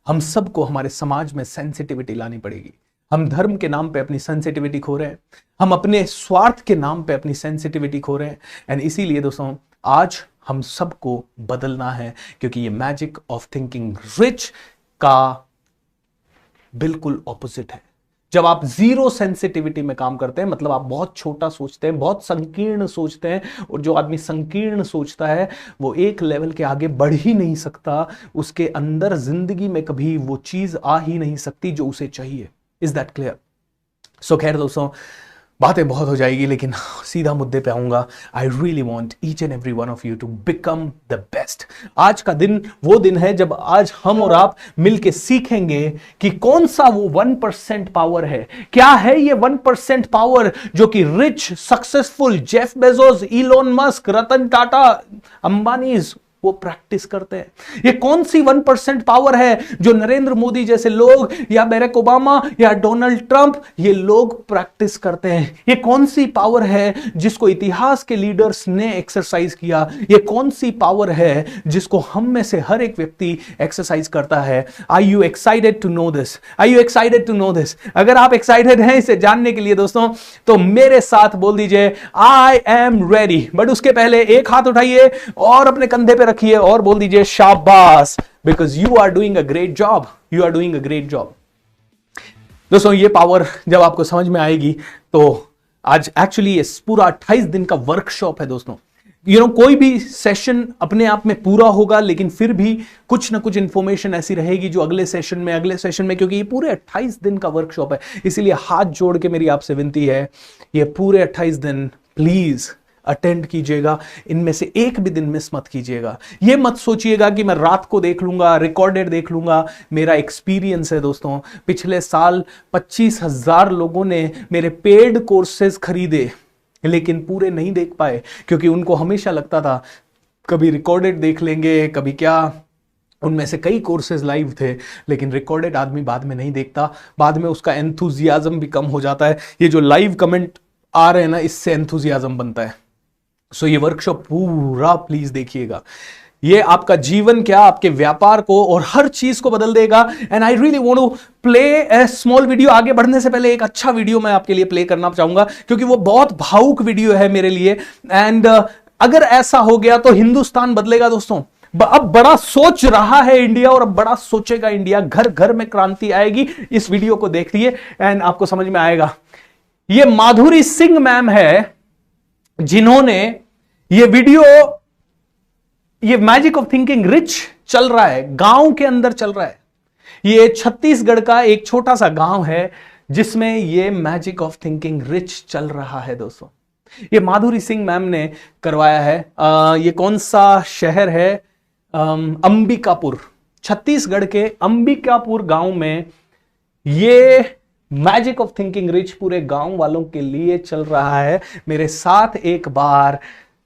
हम सबको हमारे समाज में सेंसिटिविटी लानी पड़ेगी। हम धर्म के नाम पे अपनी सेंसिटिविटी खो रहे हैं, हम अपने स्वार्थ के नाम पे अपनी सेंसिटिविटी खो रहे हैं। एंड इसीलिए दोस्तों, आज हम सबको बदलना है, क्योंकि ये मैजिक ऑफ थिंकिंग रिच का बिल्कुल ऑपोजिट है। जब आप जीरो सेंसिटिविटी में काम करते हैं, मतलब आप बहुत छोटा सोचते हैं, बहुत संकीर्ण सोचते हैं, और जो आदमी संकीर्ण सोचता है वो एक लेवल के आगे बढ़ ही नहीं सकता, उसके अंदर जिंदगी में कभी वो चीज आ ही नहीं सकती जो उसे चाहिए। Is that clear? सो खैर दोस्तों, बातें बहुत हो जाएगी, लेकिन सीधा मुद्दे पे आऊंगा। I really want each and every one of you to become the best. आज का दिन वो दिन है जब आज हम और आप मिलके सीखेंगे कि कौन सा वो 1% पावर है। क्या है ये 1% पावर जो कि rich, successful Jeff Bezos, Elon Musk, Ratan Tata, Ambanis वो प्रैक्टिस करते हैं। ये कौन सी 1% पावर है जो नरेंद्र मोदी जैसे लोग, या बैरक ओबामा, या डोनाल्ड ट्रंप, ये लोग प्रैक्टिस करते हैं? ये कौन सी पावर है जिसको इतिहास के लीडर्स ने एक्सरसाइज किया? ये कौन सी पावर है जिसको हम में से हर एक व्यक्ति एक्सरसाइज करता है? Are you excited to know this? Are you excited to know this? अगर आप एक्साइटेड हैं इसे जानने के लिए दोस्तों, तो मेरे साथ बोल दीजिए आई एम रेडी। बट उसके पहले एक हाथ उठाइए और अपने कंधे पे रखिए और बोल दीजिए शाबाश, because you are doing a great job. You are doing a great job. दोस्तों, ये पावर जब आपको समझ में आएगी, तो आज एक्चुअली ये पूरा 28 दिन का वर्कशॉप है दोस्तों। कोई भी सेशन अपने आप में पूरा होगा, लेकिन फिर भी कुछ ना कुछ इंफॉर्मेशन ऐसी रहेगी जो अगले सेशन में, क्योंकि ये पूरे 28 दिन का वर्कशॉप है। इसीलिए हाथ जोड़ के मेरी आपसे विनती है, ये पूरे 28 दिन प्लीज अटेंड कीजिएगा। इनमें से एक भी दिन मिस मत कीजिएगा। ये मत सोचिएगा कि मैं रात को देख लूंगा, रिकॉर्डेड देख लूंगा। मेरा एक्सपीरियंस है दोस्तों, पिछले साल 25,000 लोगों ने मेरे पेड कोर्सेज खरीदे, लेकिन पूरे नहीं देख पाए, क्योंकि उनको हमेशा लगता था कभी रिकॉर्डेड देख लेंगे, कभी क्या। उनमें से कई कोर्सेज लाइव थे, लेकिन रिकॉर्डेड आदमी बाद में नहीं देखता, बाद में उसका एंथुजियाज्म भी कम हो जाता है। ये जो लाइव कमेंट आ रहे हैं ना, इससे एंथुजियाज्म बनता है। सो ये वर्कशॉप पूरा प्लीज देखिएगा। ये आपका जीवन क्या, आपके व्यापार को और हर चीज को बदल देगा। And I really want to play a small video. आगे बढ़ने से पहले एक अच्छा वीडियो मैं आपके लिए प्ले करना चाहूंगा, क्योंकि वो बहुत भावुक वीडियो है मेरे लिए। एंड अगर ऐसा हो गया तो हिंदुस्तान बदलेगा दोस्तों। अब बड़ा सोच रहा है इंडिया, और अब बड़ा सोचेगा इंडिया। घर घर में क्रांति आएगी। इस वीडियो को देखिए एंड आपको समझ में आएगा। ये माधुरी सिंह मैम है, जिन्होंने ये वीडियो, ये मैजिक ऑफ थिंकिंग रिच चल रहा है, गांव के अंदर चल रहा है। ये छत्तीसगढ़ का एक छोटा सा गांव है जिसमें ये मैजिक ऑफ थिंकिंग रिच चल रहा है दोस्तों। ये माधुरी सिंह मैम ने करवाया है। ये कौन सा शहर है? अंबिकापुर, छत्तीसगढ़ के अंबिकापुर गांव में ये मैजिक ऑफ थिंकिंग रिच पूरे गांव वालों के लिए चल रहा है। मेरे साथ एक बार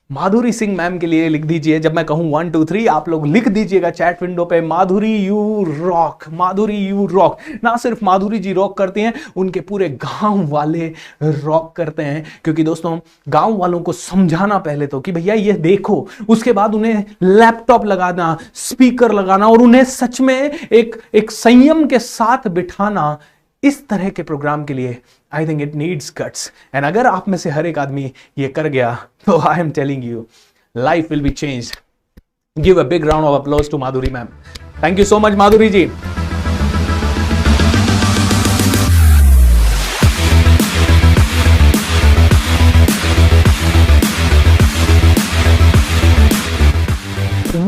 माधुरी सिंह मैम के लिए लिख दीजिए। जब मैं कहूं 1 2 3 आप लोग लिख दीजिएगा चैट विंडो पे, Madhuri you rock, Madhuri you rock. ना सिर्फ माधुरी जी रॉक करती हैं, उनके पूरे गांव वाले रॉक करते हैं। क्योंकि दोस्तों, गांव वालों को समझाना पहले तो कि भैया ये देखो, उसके बाद उन्हें लैपटॉप लगाना, स्पीकर लगाना, और उन्हें सच में एक संयम के साथ बिठाना, इस तरह के प्रोग्राम के लिए I think it needs guts. And अगर आप में से हर एक आदमी ये कर गया, तो I am telling you, life will be changed. Give a big round of applause to Madhuri ma'am. Thank you so much Madhuri ji.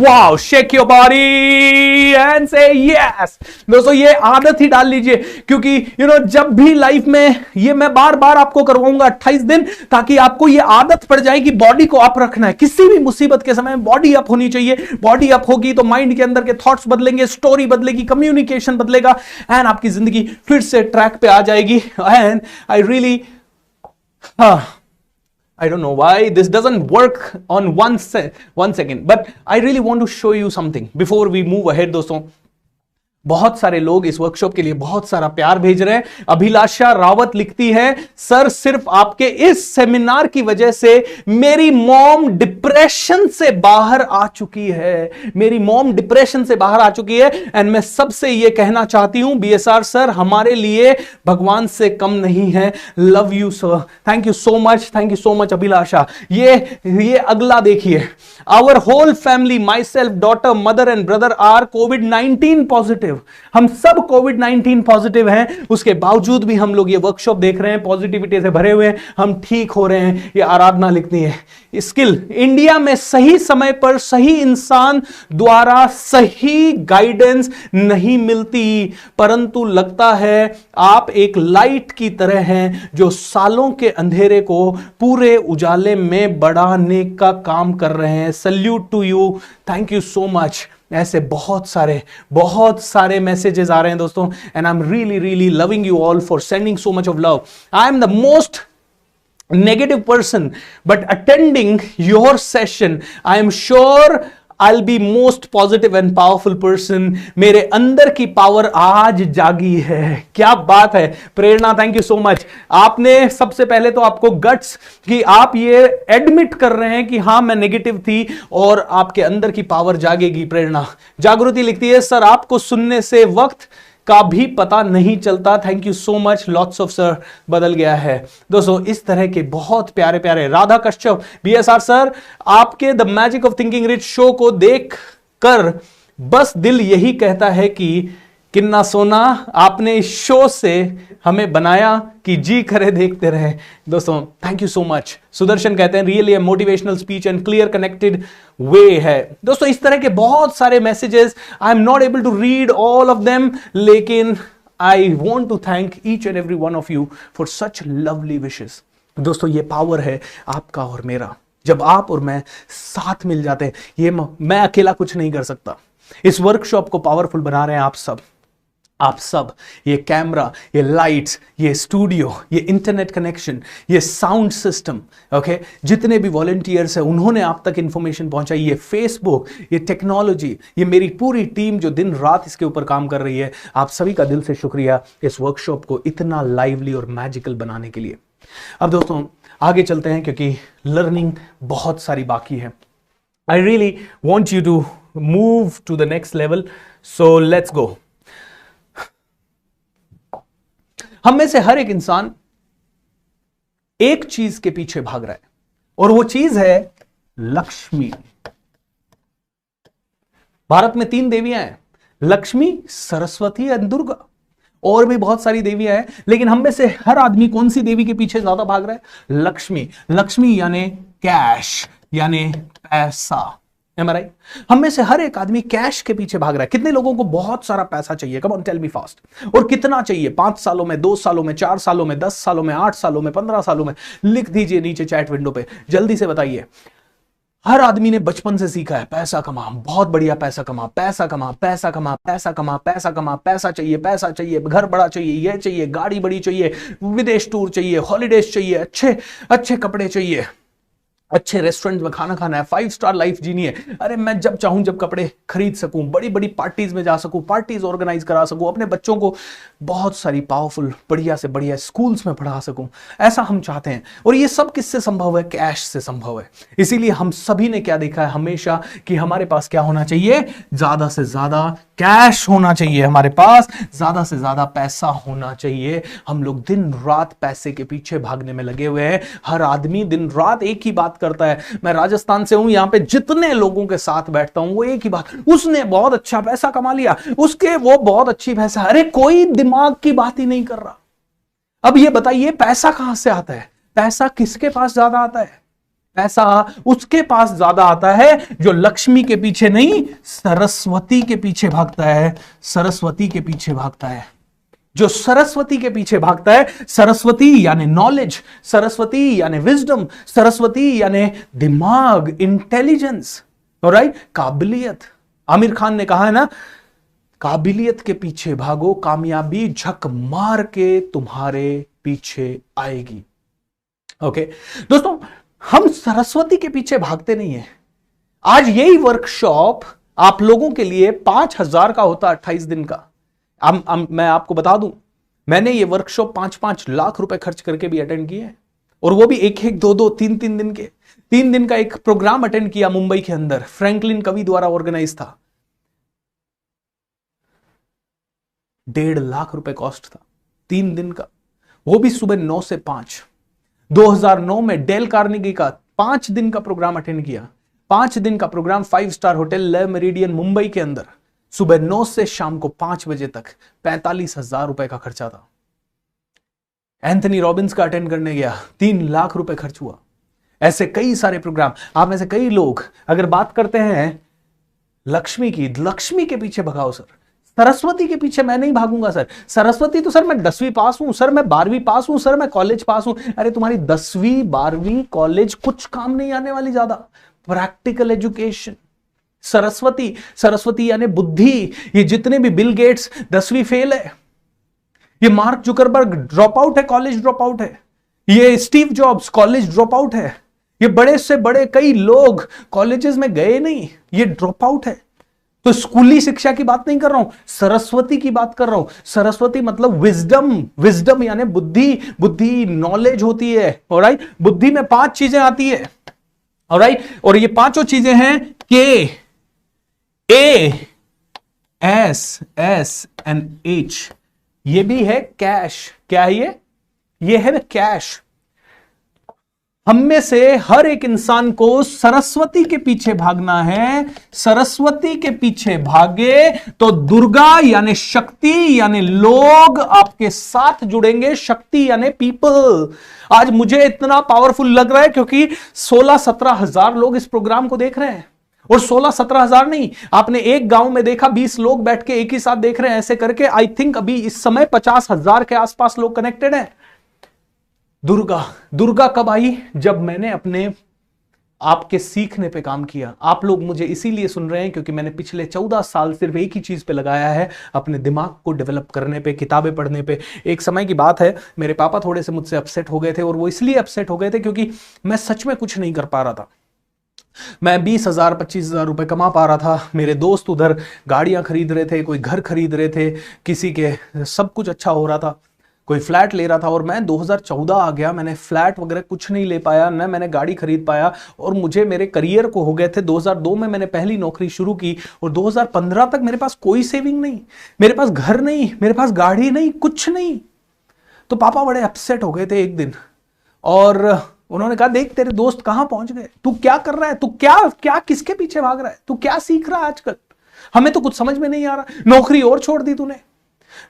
Wow, shake your body and say yes. दोस्तों ये आदत ही डाल लीजिए, क्योंकि जब भी लाइफ में ये मैं बार बार आपको करवाऊंगा 28 दिन, ताकि आपको ये आदत पड़ जाए कि बॉडी को अप रखना है। किसी भी मुसीबत के समय बॉडी अप होनी चाहिए। बॉडी अप होगी तो माइंड के अंदर के थॉट्स बदलेंगे, स्टोरी बदलेगी, कम्युनिकेशन बदलेगा, एंड आपकी जिंदगी फिर से ट्रैक पे आ जाएगी। And I really I don't know why this doesn't work on one second, but I really want to show you something before we move ahead. दोस्तों बहुत सारे लोग इस वर्कशॉप के लिए बहुत सारा प्यार भेज रहे हैं। अभिलाषा रावत लिखती है, सर सिर्फ आपके इस सेमिनार की वजह से मेरी मॉम डिप्रेशन से बाहर आ चुकी है। मेरी मॉम डिप्रेशन से बाहर आ चुकी है, एंड मैं सबसे ये कहना चाहती हूं, बीएसआर सर हमारे लिए भगवान से कम नहीं है। Love you sir. Thank you so much, thank you so much Abhilasha. ये अगला देखिए, our whole family, myself, daughter, mother and brother are कोविड-19 पॉजिटिव। हम सब कोविड-19 पॉजिटिव हैं, उसके बावजूद भी हम लोग ये वर्कशॉप देख रहे हैं, पॉजिटिविटी से भरे हुए हैं, हम ठीक हो रहे हैं। ये आराधना लिखती है, स्किल इंडिया में सही समय पर सही इंसान द्वारा सही गाइडेंस नहीं मिलती, परंतु लगता है आप एक लाइट की तरह हैं जो सालों के अंधेरे को पूरे उजाले में बढ़ाने का काम कर रहे हैं। Salute to you, thank you so much. ऐसे बहुत सारे मैसेजेस आ रहे हैं दोस्तों, and I am really loving you all for sending so much of love. I am the most negative person, but attending your session I am sure I'll be most positive and powerful person. मेरे अंदर की power आज जागी है। क्या बात है प्रेरणा, thank you so much. आपने सबसे पहले तो आपको गट्स कि आप ये एडमिट कर रहे हैं कि हाँ मैं नेगेटिव थी और आपके अंदर की पावर जागेगी। प्रेरणा जागृति लिखती है, सर आपको सुनने से वक्त का भी पता नहीं चलता। Thank you so much, lots of sir बदल गया है। दोस्तों इस तरह के बहुत प्यारे प्यारे, राधा कश्यप, बीएसआर सर आपके the magic of thinking rich show को देख कर बस दिल यही कहता है कि किन्ना सोना आपने इस शो से हमें बनाया कि जी करे देखते रहे। दोस्तों thank you so much. Sudarshan कहते हैं really motivational speech and clear connected way है। दोस्तों इस तरह के बहुत सारे messages, I am not able to read all of them, लेकिन I want to thank each and every one of you for such lovely wishes. दोस्तों ये पावर है आपका और मेरा, जब आप और मैं साथ मिल जाते हैं। ये मैं अकेला कुछ नहीं कर सकता। इस वर्कशॉप को पावरफुल बना रहे हैं आप सब। ये कैमरा, ये लाइट्स, ये स्टूडियो, ये इंटरनेट कनेक्शन, ये साउंड सिस्टम, ओके, जितने भी वॉलंटियर्स हैं उन्होंने आप तक इंफॉर्मेशन पहुंचाई, ये फेसबुक, ये टेक्नोलॉजी, ये मेरी पूरी टीम जो दिन रात इसके ऊपर काम कर रही है, आप सभी का दिल से शुक्रिया इस वर्कशॉप को इतना लाइवली और मैजिकल बनाने के लिए। अब दोस्तों आगे चलते हैं क्योंकि लर्निंग बहुत सारी बाकी है। I really want you to move to the next level, so let's go. हम में से हर एक इंसान एक चीज के पीछे भाग रहा है और वो चीज है लक्ष्मी। भारत में 3 देवियां हैं, लक्ष्मी, सरस्वती और दुर्गा। और भी बहुत सारी देवियां हैं, लेकिन हम में से हर आदमी कौन सी देवी के पीछे ज्यादा भाग रहा है? लक्ष्मी। लक्ष्मी यानी कैश, यानी पैसा। Am I right? हम में से हर एक आदमी कैश के पीछे भाग रहा है। कितने लोगों को बहुत सारा पैसा चाहिए? Come on tell me fast. और कितना चाहिए? 5 सालों में, 2 सालों में, 4 सालों में, 10 सालों में, 8 सालों में, 15 सालों में? लिख दीजिए नीचे चैट विंडो पे, जल्दी से बताइए। हर आदमी ने बचपन से सीखा है पैसा कमा, बहुत बढ़िया पैसा कमा, पैसा कमा, पैसा कमा, पैसा कमा, पैसा कमा, पैसा चाहिए, पैसा चाहिए, घर बड़ा चाहिए, ये चाहिए, गाड़ी बड़ी चाहिए, विदेश टूर चाहिए, हॉलीडेज चाहिए, अच्छे अच्छे कपड़े चाहिए, अच्छे रेस्टोरेंट में खाना खाना है, 5 स्टार लाइफ जीनी है। अरे मैं जब चाहूं जब कपड़े खरीद सकूं, बड़ी बड़ी पार्टीज में जा सकूं, पार्टीज ऑर्गेनाइज करा सकूं, अपने बच्चों को बहुत सारी पावरफुल बढ़िया से बढ़िया स्कूल्स में पढ़ा सकूं, ऐसा हम चाहते हैं। और ये सब किससे संभव है? कैश से संभव है। इसीलिए हम सभी ने क्या देखा है हमेशा कि हमारे पास क्या होना चाहिए? ज्यादा से ज्यादा कैश होना चाहिए, हमारे पास ज्यादा से ज्यादा पैसा होना चाहिए। हम लोग दिन रात पैसे के पीछे भागने में लगे हुए हैं। हर आदमी दिन रात एक ही बात करता है। मैं राजस्थान से हूं, यहां पे जितने लोगों के साथ बैठता हूं वो एक ही बात, उसने बहुत अच्छा पैसा कमा लिया, उसके वो बहुत अच्छी पैसा। अरे कोई दिमाग की बात ही नहीं कर रहा। अब ये बताइए पैसा कहां से आता है? पैसा किसके पास ज्यादा आता है? पैसा उसके पास ज्यादा आता है जो लक्ष्मी के पीछे नहीं, सरस्वती के पीछे भागता है। सरस्वती के पीछे भागता है, जो सरस्वती के पीछे भागता है। सरस्वती यानी नॉलेज, सरस्वती यानी विजडम, सरस्वती यानी दिमाग, इंटेलिजेंस, ऑलराइट, काबिलियत। आमिर खान ने कहा है ना, काबिलियत के पीछे भागो, कामयाबी झक मार के तुम्हारे पीछे आएगी। ओके दोस्तों, हम सरस्वती के पीछे भागते नहीं है। आज यही वर्कशॉप आप लोगों के लिए 5,000 का होता, 28 दिन का। मैं आपको बता दूं, मैंने ये वर्कशॉप 5-5 लाख रुपए खर्च करके भी अटेंड किए, और वो भी एक 2-2, 3-3 दिन के। 3 दिन का एक प्रोग्राम अटेंड किया मुंबई के अंदर, फ्रैंकलिन कवि द्वारा ऑर्गेनाइज था। 1.5 लाख रुपए कॉस्ट था 3 दिन का, वो भी सुबह 9 से 5। 2009 में डेल कार्नेगी का 5 दिन का प्रोग्राम अटेंड किया। 5 दिन का program 5 star hotel Le Meridien Mumbai के अंदर, सुबह 9 से शाम को 5 बजे तक 45,000 रुपए का खर्चा था। एंथनी रॉबिन्स का अटेंड करने गया, 3 लाख रुपए खर्च हुआ। ऐसे कई सारे प्रोग्राम। आप में से कई लोग अगर बात करते हैं लक्ष्मी की, लक्ष्मी के पीछे भगाओ सर, सरस्वती के पीछे मैं नहीं भागूंगा सर। सरस्वती तो सर मैं 10वीं पास हूं सर, मैं 12वीं पास हूं सर, मैं कॉलेज पास हूं। अरे तुम्हारी 10वीं 12वीं कॉलेज कुछ काम नहीं आने वाली ज्यादा। Practical education. सरस्वती, सरस्वती यानी बुद्धि। ये जितने भी बिल गेट्स 10वीं फेल है, ये मार्क जुकरबर्ग ड्रॉप आउट है, कॉलेज ड्रॉप आउट है, ये Steve jobs college drop out है, ये बड़े से बड़े कई लोग कॉलेजेस में गए नहीं, ये ड्रॉप आउट है। तो स्कूली शिक्षा की बात नहीं कर रहा हूं, सरस्वती की बात कर रहा हूं। सरस्वती मतलब विजडम। विजडम यानी बुद्धि, बुद्धि नॉलेज होती है। ऑलराइट, बुद्धि में 5 चीजें आती है। ऑलराइट, और ये 5 चीजें हैं के, ए, एस, एस एंड एच। ये भी है कैश। क्या है ये? ये है कैश। हम में से हर एक इंसान को सरस्वती के पीछे भागना है। सरस्वती के पीछे भागे तो दुर्गा यानी शक्ति यानी लोग आपके साथ जुड़ेंगे। शक्ति यानी पीपल। आज मुझे इतना पावरफुल लग रहा है क्योंकि 16-17 हजार लोग इस प्रोग्राम को देख रहे हैं। और 16-17 हजार नहीं, आपने एक गांव में देखा 20 लोग बैठ के एक ही साथ देख रहे हैं। ऐसे करके आई थिंक अभी इस समय 50,000 के आसपास लोग कनेक्टेड हैं। दुर्गा, दुर्गा कब आई? जब मैंने अपने आपके सीखने पे काम किया। आप लोग मुझे इसीलिए सुन रहे हैं क्योंकि मैंने पिछले 14 साल सिर्फ एक ही चीज पे लगाया है, अपने दिमाग को डेवलप करने पे, किताबें पढ़ने पे। एक समय की बात है, मेरे पापा थोड़े से मुझसे अपसेट हो गए थे, और वो इसलिए अपसेट हो गए थे क्योंकि मैं सच में कुछ नहीं कर पा रहा था। मैं 20,000 25,000 रुपए कमा पा रहा था। मेरे दोस्त उधर गाड़ियां खरीद रहे थे, कोई घर खरीद रहे थे, किसी के सब कुछ अच्छा हो रहा था, कोई फ्लैट ले रहा था। और मैं 2014 आ गया, मैंने फ्लैट वगैरह कुछ नहीं ले पाया, न मैंने गाड़ी खरीद पाया। और मुझे मेरे करियर को हो गए थे 2002 में मैंने पहली नौकरी शुरू की, और 2015 तक मेरे पास कोई सेविंग नहीं, मेरे पास घर नहीं, मेरे पास गाड़ी नहीं, कुछ नहीं। तो पापा बड़े अपसेट हो गए थे एक दिन, और उन्होंने कहा देख तेरे दोस्त कहां पहुंच गए, तू क्या कर रहा है, तू क्या क्या किसके पीछे भाग रहा है, तू क्या सीख रहा है आजकल, हमें तो कुछ समझ में नहीं आ रहा, नौकरी और छोड़ दी तूने।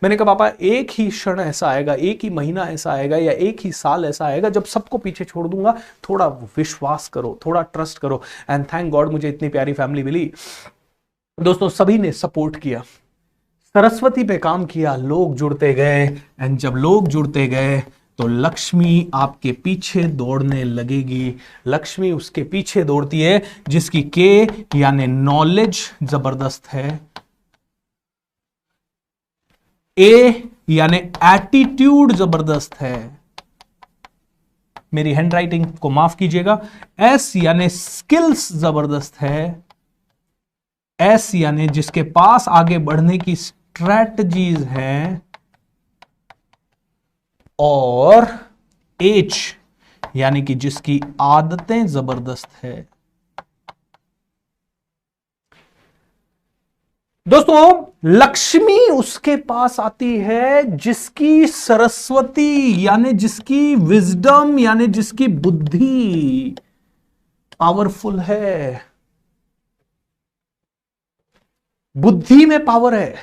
मैंने कहा पापा एक ही क्षण ऐसा आएगा, एक ही महीना ऐसा आएगा, या एक ही साल ऐसा आएगा जब सबको पीछे छोड़ दूंगा। थोड़ा विश्वास करो, थोड़ा ट्रस्ट करो। एंड थैंक गॉड मुझे इतनी प्यारी फैमिली मिली। दोस्तों सभी ने सपोर्ट किया, सरस्वती पे काम किया, लोग जुड़ते गए। एंड जब लोग जुड़ते गए तो लक्ष्मी आपके पीछे दौड़ने लगेगी। लक्ष्मी उसके पीछे दौड़ती है जिसकी के यानी नॉलेज जबरदस्त है, ए यानी एटीट्यूड जबरदस्त है, मेरी हैंडराइटिंग को माफ कीजिएगा, एस यानी स्किल्स जबरदस्त है, एस यानी जिसके पास आगे बढ़ने की स्ट्रैटेजीज हैं, और एच यानी कि जिसकी आदतें जबरदस्त है। दोस्तों लक्ष्मी उसके पास आती है जिसकी सरस्वती यानी जिसकी विजडम यानी जिसकी बुद्धि पावरफुल है। बुद्धि में पावर है,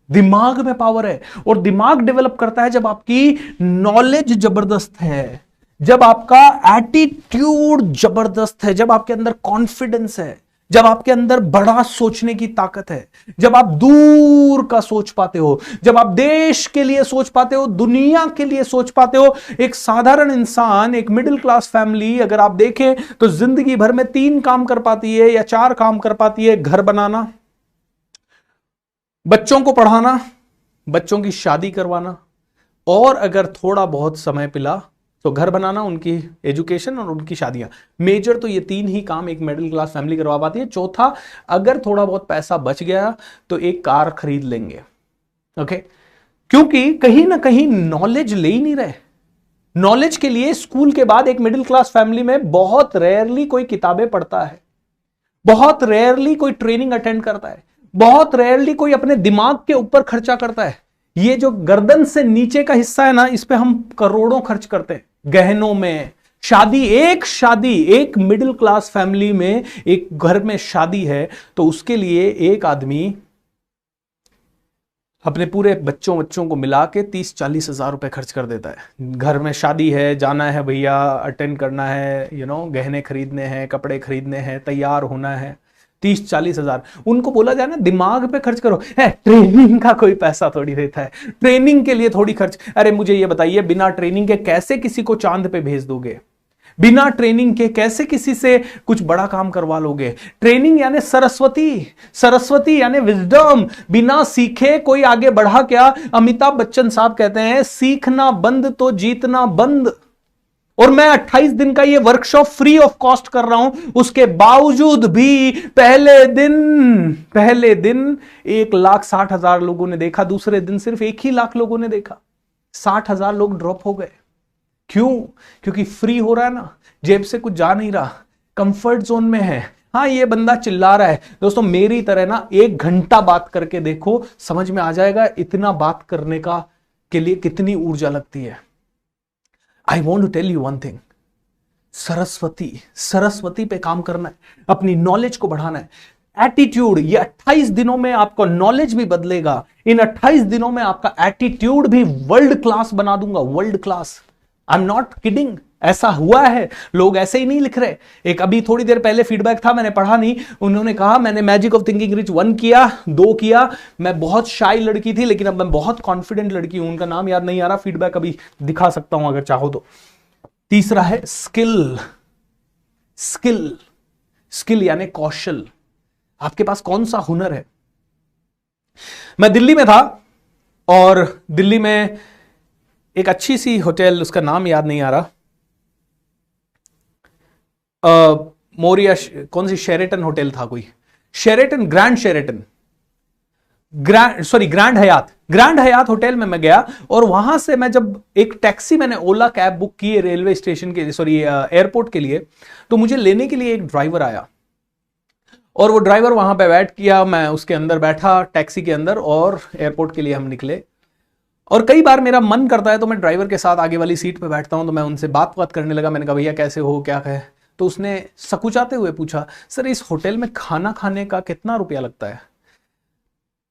दिमाग में पावर है, और दिमाग डेवलप करता है जब आपकी नॉलेज जबरदस्त है, जब आपका एटीट्यूड जबरदस्त है, जब आपके अंदर कॉन्फिडेंस है, जब आपके अंदर बड़ा सोचने की ताकत है, जब आप दूर का सोच पाते हो, जब आप देश के लिए सोच पाते हो, दुनिया के लिए सोच पाते हो। एक साधारण इंसान, एक मिडिल क्लास फैमिली अगर आप देखें तो जिंदगी भर में 3 काम कर पाती है या 4 काम कर पाती है। घर बनाना, बच्चों को पढ़ाना, बच्चों की शादी करवाना, और अगर थोड़ा बहुत समय पिला तो घर बनाना, उनकी एजुकेशन और उनकी शादियां। मेजर तो ये 3 ही काम एक मिडिल क्लास फैमिली करवा पाती है। चौथा, अगर थोड़ा बहुत पैसा बच गया तो एक कार खरीद लेंगे। ओके, क्योंकि कहीं ना कहीं नॉलेज ले ही नहीं रहे। नॉलेज के लिए स्कूल के बाद एक मिडिल क्लास फैमिली में बहुत रेयरली कोई किताबें पढ़ता है, बहुत रेयरली कोई ट्रेनिंग अटेंड करता है, बहुत रेयरली कोई अपने दिमाग के ऊपर खर्चा करता है। ये जो गर्दन से नीचे का हिस्सा है ना, इस पे हम करोड़ों खर्च करते हैं, गहनों में। शादी, एक मिडिल क्लास फैमिली में एक घर में शादी है तो उसके लिए एक आदमी अपने पूरे बच्चों को मिला के 30-40 हजार रुपए खर्च कर देता है। घर में शादी है, जाना है भैया, अटेंड करना है, गहने खरीदने हैं, कपड़े खरीदने हैं, तैयार होना है, 30-40 हजार। उनको बोला जाए ना दिमाग पे खर्च करो, है ट्रेनिंग का कोई पैसा थोड़ी देता है, ट्रेनिंग के लिए थोड़ी खर्च। अरे मुझे ये बताइए, बिना ट्रेनिंग के कैसे किसी को चांद पे भेज दोगे? बिना ट्रेनिंग के कैसे किसी से कुछ बड़ा काम करवा लोगे? ट्रेनिंग यानी सरस्वती यानी विजडम। बिना सीखे कोई आगे बढ़ा क्या? अमिताभ बच्चन साहब कहते हैं, सीखना बंद तो जीतना बंद। और मैं 28 दिन का ये वर्कशॉप फ्री ऑफ कॉस्ट कर रहा हूं, उसके बावजूद भी पहले दिन 1,60,000 लोगों ने देखा, दूसरे दिन सिर्फ 1 ही लाख लोगों ने देखा, 60,000 लोग ड्रॉप हो गए। क्यों? क्योंकि फ्री हो रहा है ना, जेब से कुछ जा नहीं रहा, कंफर्ट जोन में है। हाँ, ये बंदा चिल्ला रहा है। दोस्तों मेरी तरह ना 1 घंटा बात करके देखो, समझ में आ जाएगा इतना बात करने का के लिए कितनी ऊर्जा लगती है। I want to tell you one thing, Saraswati पे काम करना है, अपनी नॉलेज को बढ़ाना है। एटीट्यूड, ये 28 दिनों में आपका नॉलेज भी बदलेगा। इन 28 दिनों में आपका एटीट्यूड भी वर्ल्ड क्लास बना दूंगा, world class. I am not kidding, ऐसा हुआ है। लोग ऐसे ही नहीं लिख रहे। एक अभी थोड़ी देर पहले फीडबैक था, मैंने पढ़ा नहीं, उन्होंने कहा मैंने मैजिक ऑफ थिंकिंग रिच 1 किया, 2 किया, मैं बहुत शाई लड़की थी लेकिन अब मैं बहुत कॉन्फिडेंट लड़की हूं। उनका नाम याद नहीं आ रहा, फीडबैक अभी दिखा सकता हूं अगर चाहो तो। तीसरा है स्किल यानी कौशल। आपके पास कौन सा हुनर है? मैं दिल्ली में था और दिल्ली में एक अच्छी सी होटल, उसका नाम याद नहीं आ रहा, मोरिया, कौन सी शेरेटन होटल था कोई, ग्रैंड हयात होटल में मैं गया। और वहां से मैं जब एक टैक्सी, मैंने ओला कैब बुक की रेलवे स्टेशन के, एयरपोर्ट के लिए, तो मुझे लेने के लिए एक ड्राइवर आया और वो ड्राइवर वहां पे बैठ किया, मैं उसके अंदर बैठा टैक्सी के अंदर और एयरपोर्ट के लिए हम निकले। और कई बार मेरा मन करता है तो मैं ड्राइवर के साथ आगे वाली सीट पे बैठता हूं, तो मैं उनसे बात करने लगा। मैंने कहा भैया कैसे हो, क्या है? तो उसने सकुचाते हुए पूछा, सर इस होटल में खाना खाने का कितना रुपया लगता है?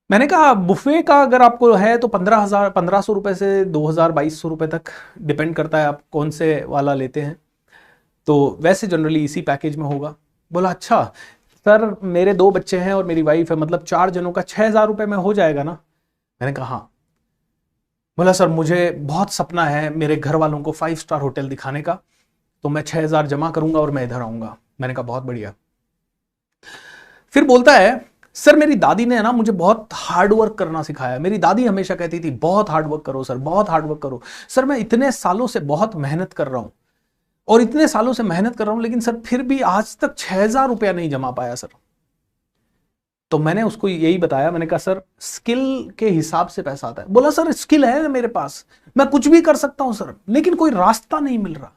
मैंने कहा बुफे का अगर आपको है तो 1500 रुपए से 2000-2200 रुपए तक, डिपेंड करता है आप कौन से वाला लेते हैं, तो वैसे जनरली इसी पैकेज में होगा। बोला अच्छा सर, मेरे 2 बच्चे हैं और मेरी वाइफ है, मतलब 4 जनों का 6000 रुपए में हो जाएगा ना? मैंने कहा हाँ। बोला सर मुझे बहुत सपना है मेरे घर वालों को 5 स्टार होटल दिखाने का, तो मैं 6000 जमा करूंगा और मैं इधर आऊंगा। मैंने कहा बहुत बढ़िया। फिर बोलता है सर मेरी दादी ने ना मुझे बहुत हार्ड वर्क करना सिखाया। मेरी दादी हमेशा कहती थी बहुत हार्ड वर्क करो सर, बहुत हार्ड वर्क करो। सर मैं इतने सालों से बहुत मेहनत कर रहा हूं और इतने सालों से मेहनत कर रहा हूं, लेकिन सर फिर भी आज तक 6000 रुपया नहीं जमा पाया सर। तो मैंने उसको यही बताया, मैंने कहा सर स्किल के हिसाब से पैसा आता है। बोला सर स्किल है मेरे पास, मैं कुछ भी कर सकता हूं सर, लेकिन कोई रास्ता नहीं मिल रहा।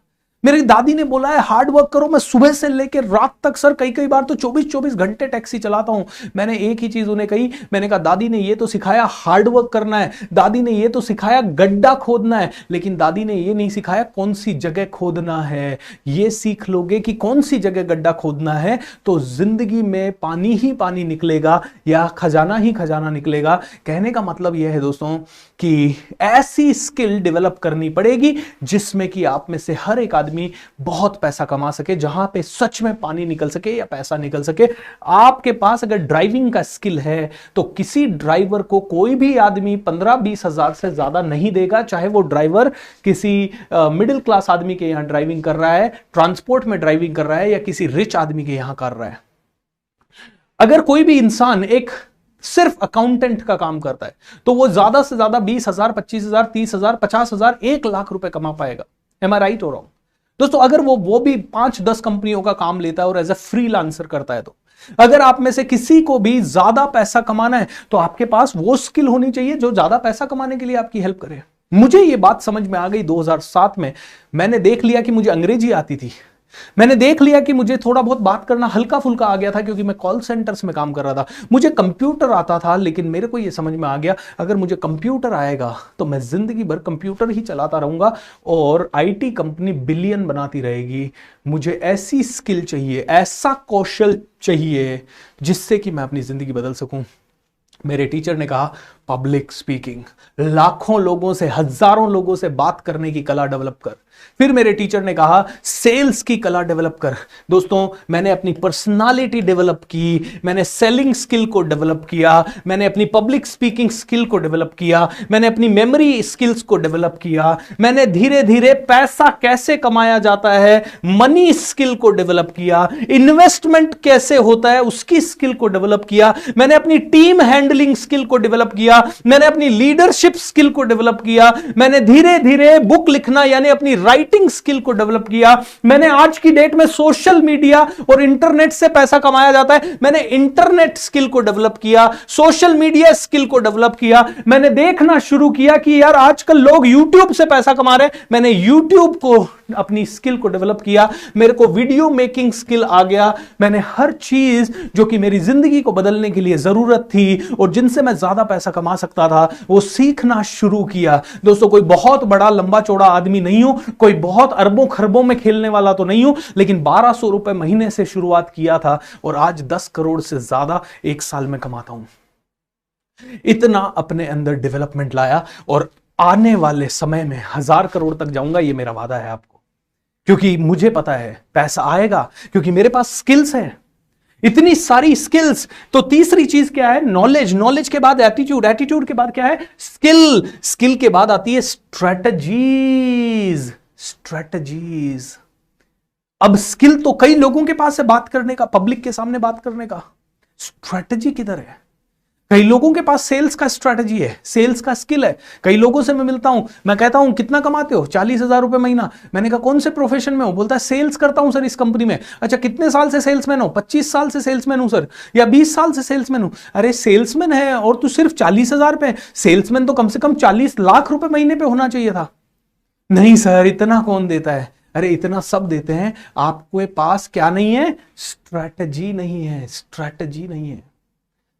मेरी दादी ने बोला है हार्ड वर्क करो, मैं सुबह से लेकर रात तक सर कई बार तो 24-24 घंटे टैक्सी चलाता हूं। मैंने एक ही चीज उन्हें कही, मैंने कहा दादी ने ये तो सिखाया हार्ड वर्क करना है, दादी ने ये तो सिखाया गड्ढा खोदना है, लेकिन दादी ने ये नहीं सिखाया कौन सी जगह खोदना है। ये सीख लोगे कि कौन सी जगह गड्ढा खोदना है तो जिंदगी में पानी ही पानी निकलेगा या खजाना ही खजाना निकलेगा। कहने का मतलब यह है दोस्तों कि ऐसी स्किल डेवलप करनी पड़ेगी जिसमें कि आप में से हर एक आदमी बहुत पैसा कमा सके, जहां पे सच में पानी निकल सके या पैसा निकल सके। आपके पास अगर ड्राइविंग का स्किल है तो किसी ड्राइवर को कोई भी आदमी 15-20 हजार से ज्यादा नहीं देगा, चाहे वो ड्राइवर किसी मिडिल क्लास आदमी के यहां ड्राइविंग कर रहा है, ट्रांसपोर्ट में ड्राइविंग कर रहा है, या किसी रिच आदमी के यहां कर रहा है। अगर कोई भी इंसान एक सिर्फ अकाउंटेंट का काम करता है तो वो ज्यादा से ज्यादा 20,000, 25,000, 30,000, 50,000, 1,00,000 रुपए कमा पाएगा। एम आई राइट हो रहा हूं दोस्तों? अगर वो भी 5-10 कंपनियों का काम लेता है और एज ए फ्रीलांसर करता है, तो अगर आप में से किसी को भी ज्यादा पैसा कमाना है तो आपके पास वो स्किल होनी चाहिए जो ज्यादा पैसा कमाने के लिए आपकी हेल्प करे। मुझे ये बात समझ में आ गई 2007 में। मैंने देख लिया कि मुझे अंग्रेजी आती थी, मैंने देख लिया कि मुझे थोड़ा बहुत बात करना हल्का फुल्का आ गया था, क्योंकि मैं कॉल सेंटर्स में काम कर रहा था। मुझे कंप्यूटर आता था, लेकिन मेरे को यह समझ में आ गया अगर मुझे कंप्यूटर आएगा तो मैं जिंदगी भर कंप्यूटर ही चलाता रहूंगा और आईटी कंपनी बिलियन बनाती रहेगी। मुझे ऐसी स्किल चाहिए, ऐसा कौशल चाहिए जिससे कि मैं अपनी जिंदगी बदल सकूं। मेरे टीचर ने कहा पब्लिक स्पीकिंग, लाखों लोगों से, हजारों लोगों से बात करने की कला डेवलप कर। फिर मेरे टीचर ने कहा सेल्स की कला डेवलप कर। दोस्तों, मैंने अपनी पर्सनालिटी डेवलप की, मैंने सेलिंग स्किल को डेवलप किया, मैंने अपनी पब्लिक स्पीकिंग स्किल को डेवलप किया, मैंने अपनी मेमोरी स्किल्स को डेवलप किया, मैंने धीरे धीरे पैसा कैसे कमाया जाता है, मनी स्किल को डेवलप किया, इन्वेस्टमेंट कैसे होता है उसकी स्किल को डेवलप किया, मैंने अपनी टीम हैंडलिंग स्किल को डेवलप किया, मैंने अपनी लीडरशिप स्किल को डेवलप किया, मैंने धीरे धीरे बुक लिखना यानी अपनी राइटिंग स्किल को डेवलप किया। मैंने आज की डेट में सोशल मीडिया और इंटरनेट से पैसा कमाया जाता है, मैंने इंटरनेट स्किल को डेवलप किया, सोशल मीडिया स्किल को डेवलप किया। मैंने देखना शुरू किया कि यार आजकल लोग यूट्यूब से पैसा कमा रहे हैं, मैंने यूट्यूब को अपनी स्किल को डेवलप किया। मेरे को वीडियो मेकिंग स्किल आ गया। मैंने हर चीज जो कि मेरी जिंदगी को बदलने के लिए जरूरत थी और जिनसे मैं ज्यादा पैसा कमा सकता था वो सीखना शुरू किया। दोस्तों, कोई बहुत बड़ा लंबा चौड़ा आदमी नहीं हूं, कोई बहुत अरबों खरबों में खेलने वाला तो नहीं हूं, लेकिन 1200 रुपए महीने से शुरुआत किया था और आज 10 करोड़ से ज्यादा एक साल में कमाता हूं। इतना अपने अंदर डेवलपमेंट लाया और आने वाले समय में 1000 करोड़ तक जाऊंगा, ये मेरा वादा है आपको, क्योंकि मुझे पता है पैसा आएगा, क्योंकि मेरे पास स्किल्स हैं, इतनी सारी स्किल्स। तो तीसरी चीज क्या है? नॉलेज। नॉलेज के बाद एटीट्यूड, एटीट्यूड के बाद क्या है? स्किल। स्किल के बाद आती है स्ट्रेटजीज। स्ट्रेटजीज। अब स्किल तो कई लोगों के पास है बात करने का, पब्लिक के सामने बात करने का, स्ट्रेटजी किधर है? कई लोगों के पास सेल्स का स्ट्रैटेजी है, सेल्स का स्किल है। कई लोगों से मैं मिलता हूं, मैं कहता हूं कितना कमाते हो? 40,000 रुपए महीना। मैंने कहा कौन से प्रोफेशन में हो? बोलता है सेल्स करता हूं सर इस कंपनी में। अच्छा, कितने साल से सेल्समैन हो? 25 साल से सेल्समैन हूं सर, या 20 साल से सेल्समैन हूं। अरे सेल्समैन है और तू सिर्फ 40,000 पे, सेल्समैन तो कम से कम 40 लाख रुपए महीने पे होना चाहिए था। नहीं सर, इतना कौन देता है? अरे इतना सब देते हैं, आपके पास क्या नहीं है? स्ट्रैटेजी नहीं है। स्ट्रैटेजी नहीं है।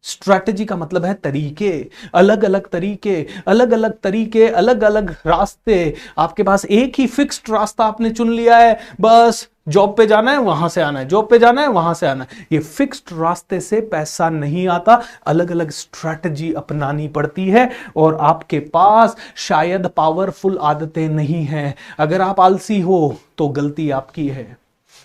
स्ट्रैटेजी का मतलब है तरीके, अलग अलग तरीके, अलग अलग तरीके, अलग अलग रास्ते। आपके पास एक ही फिक्स्ड रास्ता आपने चुन लिया है, बस जॉब पे जाना है वहां से आना है, जॉब पे जाना है वहां से आना है। ये फिक्स्ड रास्ते से पैसा नहीं आता, अलग अलग स्ट्रैटेजी अपनानी पड़ती है। और आपके पास शायद पावरफुल आदतें नहीं हैं। अगर आप आलसी हो तो गलती आपकी है।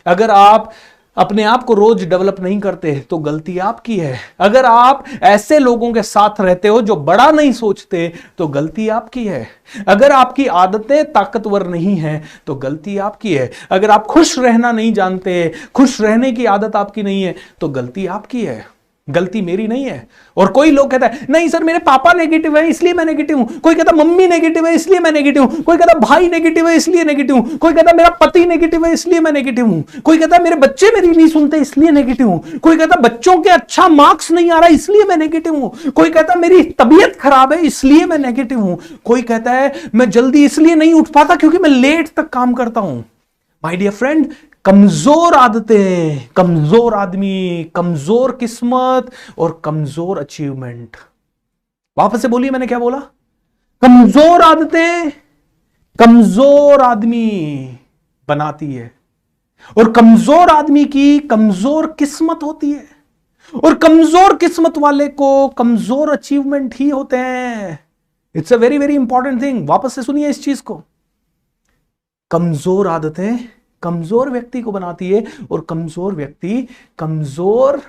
अगर आप अपने आप को रोज डेवलप नहीं करते तो गलती आपकी है। अगर आप ऐसे लोगों के साथ रहते हो जो बड़ा नहीं सोचते तो गलती आपकी है। अगर आपकी आदतें ताकतवर नहीं हैं तो गलती आपकी है। अगर आप खुश रहना नहीं जानते, खुश रहने की आदत आपकी नहीं है तो गलती आपकी है, गलती मेरी नहीं है। और कोई लोग कहता है नहीं सर मेरे पापा नेगेटिव है इसलिए मैं नेगेटिव हूं, कोई कहता मम्मी नेगेटिव है इसलिए मैं नेगेटिव हूं, कोई कहता भाई नेगेटिव है इसलिए नेगेटिव हूं, कोई कहता मेरा पति नेगेटिव है इसलिए मैं नेगेटिव हूं, कोई कहता मेरे बच्चे मेरी नहीं सुनते इसलिए नेगेटिव हूं, कोई कहता बच्चों के अच्छा मार्क्स नहीं आ रहा इसलिए मैं नेगेटिव हूं, कोई कहता मेरी तबीयत खराब है इसलिए मैं नेगेटिव हूं, कोई कहता है मैं जल्दी इसलिए नहीं उठ पाता क्योंकि मैं लेट तक काम करता हूं। माय डियर फ्रेंड, कमजोर आदतें, कमजोर आदमी, कमजोर किस्मत और कमजोर अचीवमेंट। वापस से बोलिए, मैंने क्या बोला? कमजोर आदतें कमजोर आदमी बनाती है और कमजोर आदमी की कमजोर किस्मत होती है और कमजोर किस्मत वाले को कमजोर अचीवमेंट ही होते हैं। It's a very very important thing. वापस से सुनिए इस चीज को। कमजोर आदतें कमजोर व्यक्ति को बनाती है, और कमजोर व्यक्ति कमजोर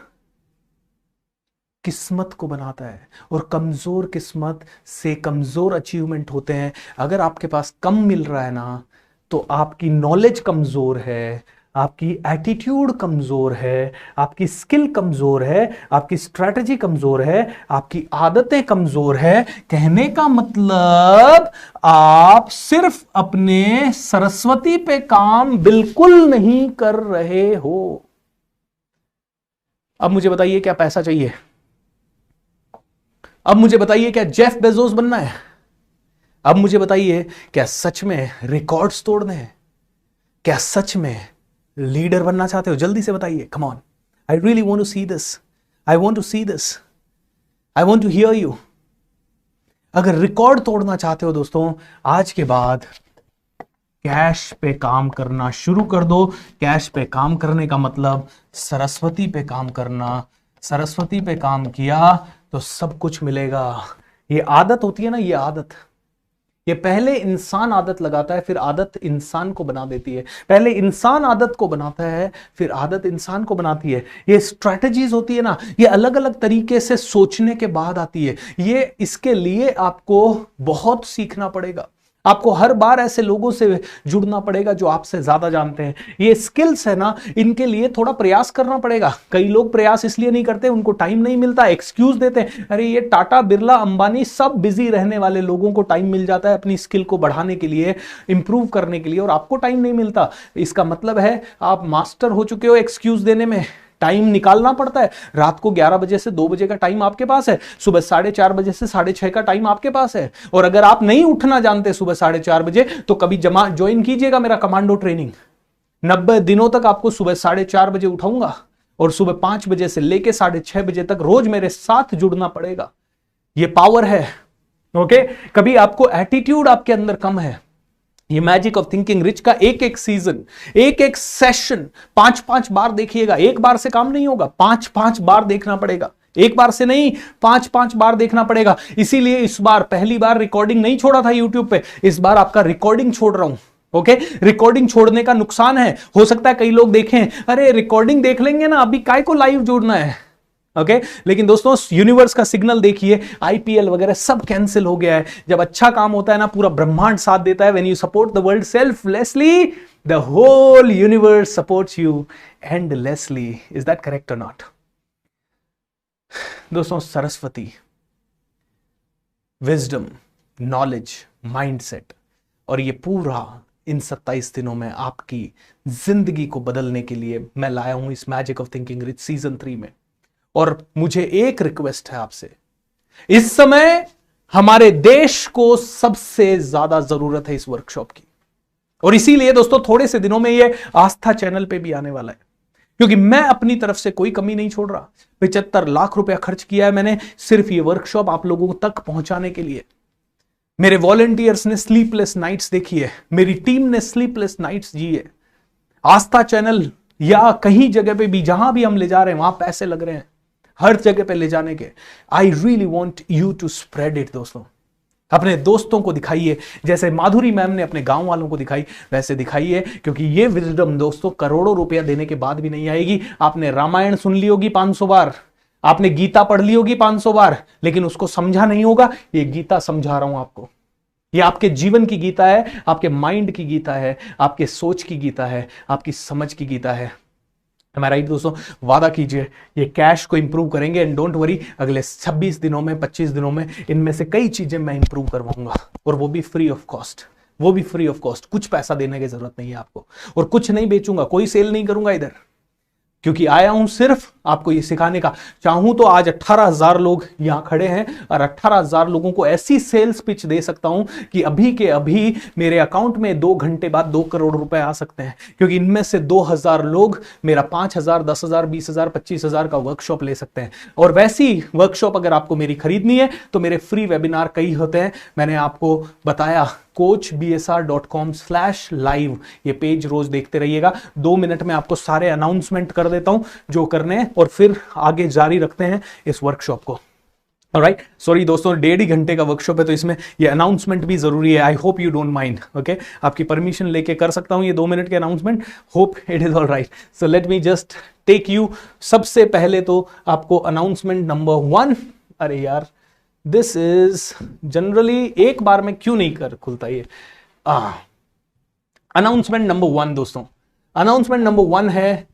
किस्मत को बनाता है, और कमजोर किस्मत से कमजोर अचीवमेंट होते हैं। अगर आपके पास कम मिल रहा है ना, तो आपकी नॉलेज कमजोर है, आपकी एटीट्यूड कमजोर है, आपकी स्किल कमजोर है, आपकी स्ट्रेटजी कमजोर है, आपकी आदतें कमजोर है। कहने का मतलब आप सिर्फ अपने सरस्वती पे काम बिल्कुल नहीं कर रहे हो। अब मुझे बताइए क्या पैसा चाहिए? अब मुझे बताइए क्या जेफ बेजोस बनना है? अब मुझे बताइए क्या सच में रिकॉर्ड्स तोड़ने हैं? क्या सच में लीडर बनना चाहते हो? जल्दी से बताइए, come on, I really want to see this, I want to see this, I want to hear you. अगर रिकॉर्ड तोड़ना चाहते हो दोस्तों, आज के बाद कैश पे काम करना शुरू कर दो। कैश पे काम करने का मतलब सरस्वती पे काम करना। सरस्वती पे काम किया तो सब कुछ मिलेगा। ये आदत होती है ना, ये आदत, ये पहले इंसान आदत लगाता है, फिर आदत इंसान को बना देती है। पहले इंसान आदत को बनाता है, फिर आदत इंसान को बनाती है। ये स्ट्रैटेजीज होती है ना, ये अलग अलग तरीके से सोचने के बाद आती है। ये इसके लिए आपको बहुत सीखना पड़ेगा। आपको हर बार ऐसे लोगों से जुड़ना पड़ेगा जो आपसे ज्यादा जानते हैं। ये स्किल्स है ना, इनके लिए थोड़ा प्रयास करना पड़ेगा। कई लोग प्रयास इसलिए नहीं करते, उनको टाइम नहीं मिलता, एक्सक्यूज देते हैं। अरे ये टाटा, बिरला, अंबानी सब बिजी रहने वाले लोगों को टाइम मिल जाता है अपनी स्किल को बढ़ाने के लिए, इंप्रूव करने के लिए, और आपको टाइम नहीं मिलता। इसका मतलब है आप मास्टर हो चुके हो एक्सक्यूज देने में। टाइम निकालना पड़ता है। रात को 11 बजे से 2 बजे का टाइम आपके पास है, सुबह 4:30 बजे से 6:30 का टाइम आपके पास है। और अगर आप नहीं उठना जानते सुबह 4:30 बजे, तो कभी ज्वाइन कीजिएगा मेरा कमांडो ट्रेनिंग। 90 दिनों तक आपको सुबह 4:30 बजे उठाऊंगा, और सुबह 5 बजे से लेके 6:30 बजे तक रोज मेरे साथ जुड़ना पड़ेगा। ये पावर है। ओके, कभी आपको एटीट्यूड आपके अंदर कम है, ये मैजिक ऑफ थिंकिंग रिच का एक एक सीजन, एक एक सेशन 5-5 बार देखिएगा। एक बार से काम नहीं होगा, 5-5 बार देखना पड़ेगा। एक बार से नहीं, 5-5 बार देखना पड़ेगा। इसीलिए इस बार पहली बार रिकॉर्डिंग नहीं छोड़ा था यूट्यूब पे, इस बार आपका रिकॉर्डिंग छोड़ रहा हूं। ओके, रिकॉर्डिंग छोड़ने का नुकसान है, हो सकता है कई लोग देखें, अरे रिकॉर्डिंग देख लेंगे ना, अभी काय को लाइव जोड़ना है। ओके, लेकिन दोस्तों यूनिवर्स का सिग्नल देखिए, आईपीएल वगैरह सब कैंसिल हो गया है। जब अच्छा काम होता है ना, पूरा ब्रह्मांड साथ देता है। When you support the world selflessly, the whole universe supports you endlessly. Is that correct और नॉट? दोस्तों, सरस्वती, विजडम, नॉलेज, माइंडसेट, और ये पूरा इन 27 दिनों में आपकी जिंदगी को बदलने के लिए मैं लाया हूं इस magic of thinking rich season 3 में। और मुझे एक रिक्वेस्ट है आपसे, इस समय हमारे देश को सबसे ज्यादा जरूरत है इस वर्कशॉप की। और इसीलिए दोस्तों थोड़े से दिनों में ये आस्था चैनल पे भी आने वाला है, क्योंकि मैं अपनी तरफ से कोई कमी नहीं छोड़ रहा। 75 लाख रुपया खर्च किया है मैंने सिर्फ ये वर्कशॉप आप लोगों तक पहुंचाने के लिए। मेरे वॉलंटियर्स ने स्लीपलेस नाइट्स देखी है, मेरी टीम ने स्लीपलेस नाइट्स जी है। आस्था चैनल या कहीं जगह पे भी, जहां भी हम ले जा रहे हैं वहां पैसे लग रहे हैं, हर जगह पे ले जाने के। I really want you to spread it. दोस्तों, अपने दोस्तों को दिखाइए, जैसे माधुरी मैम ने अपने गांव वालों को दिखाई, वैसे दिखाइए। क्योंकि ये विजडम दोस्तों करोड़ों रुपया देने के बाद भी नहीं आएगी। आपने रामायण सुन ली होगी 500 बार, आपने गीता पढ़ ली होगी 500 बार, लेकिन उसको समझा नहीं होगा। ये गीता समझा रहा हूं आपको। ये आपके जीवन की गीता है, आपके माइंड की गीता है, आपके सोच की गीता है, आपकी समझ की गीता है। मैं राइट दोस्तों? वादा कीजिए ये कैश को इंप्रूव करेंगे। एंड डोंट वरी, अगले 26 दिनों में, 25 दिनों में इनमें से कई चीजें मैं इंप्रूव करवाऊंगा, और वो भी फ्री ऑफ कॉस्ट। वो भी फ्री ऑफ कॉस्ट, कुछ पैसा देने की जरूरत नहीं है आपको। और कुछ नहीं बेचूंगा, कोई सेल नहीं करूंगा इधर, क्योंकि आया हूं सिर्फ आपको ये सिखाने का। चाहूं तो आज 18,000 लोग यहां खड़े हैं, और 18,000 लोगों को ऐसी सेल्स पिच दे सकता हूं कि अभी के अभी मेरे अकाउंट में 2 घंटे बाद 2 करोड़ रुपए आ सकते हैं। क्योंकि इनमें से 2,000 लोग मेरा 5,000, 10,000, 20,000, 25,000 का वर्कशॉप ले सकते हैं। और वैसी वर्कशॉप अगर आपको मेरी खरीदनी है तो मेरे फ्री वेबिनार कई होते हैं। मैंने आपको बताया coachbsr.com/live, ये पेज रोज देखते रहिएगा। 2 मिनट में आपको सारे अनाउंसमेंट कर देता हूं जो करने हैं, और फिर आगे जारी रखते हैं इस वर्कशॉप को। ऑलराइट, सॉरी दोस्तों, 1.5 घंटे का वर्कशॉप है तो इसमें ये अनाउंसमेंट भी जरूरी है। I hope you don't mind, okay, आपकी परमिशन लेके कर सकता हूं ये 2 मिनट के announcement, hope it is alright. So let me just take you. सबसे पहले तो आपको अनाउंसमेंट नंबर 1, अरे यार दिस इज जनरली एक बार में क्यों नहीं कर खुलता ये। अनाउंसमेंट नंबर 1 दोस्तों, अनाउंसमेंट नंबर 1 है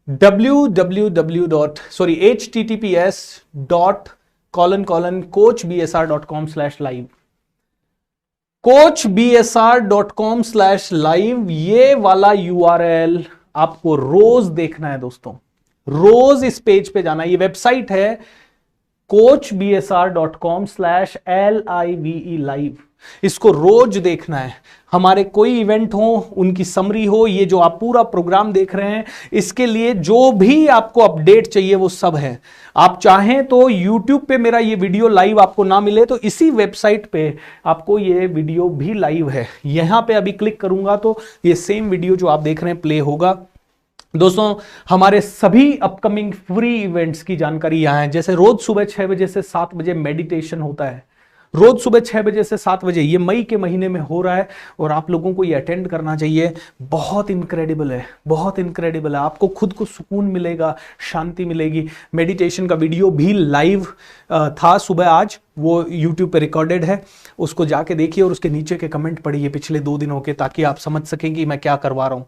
https://coachbsr.com/live, coachbsr.com/live। ये वाला URL आपको रोज देखना है दोस्तों, रोज इस पेज पे जाना है। ये वेबसाइट है coachbsr.com/live, इसको रोज देखना है। हमारे कोई इवेंट हो, उनकी समरी हो, ये जो आप पूरा प्रोग्राम देख रहे हैं, इसके लिए जो भी आपको अपडेट चाहिए वो सब है। आप चाहें तो YouTube पे मेरा ये वीडियो लाइव आपको ना मिले तो इसी वेबसाइट पे आपको ये वीडियो भी लाइव है। यहां पे अभी क्लिक करूंगा तो ये सेम वीडियो जो आप देख रहे हैं प्ले होगा। दोस्तों हमारे सभी अपकमिंग फ्री इवेंट्स की जानकारी यहां है। जैसे रोज सुबह 6 बजे से 7 बजे मेडिटेशन होता है, रोज सुबह 6 बजे से 7 बजे, ये मई के महीने में हो रहा है और आप लोगों को ये अटेंड करना चाहिए। बहुत इनक्रेडिबल है, बहुत इनक्रेडिबल है। आपको खुद को सुकून मिलेगा, शांति मिलेगी। मेडिटेशन का वीडियो भी लाइव था सुबह आज, वो YouTube पे रिकॉर्डेड है, उसको जाके देखिए और उसके नीचे के कमेंट पढ़िए पिछले 2 दिनों के, ताकि आप समझ सकें कि मैं क्या करवा रहा हूं।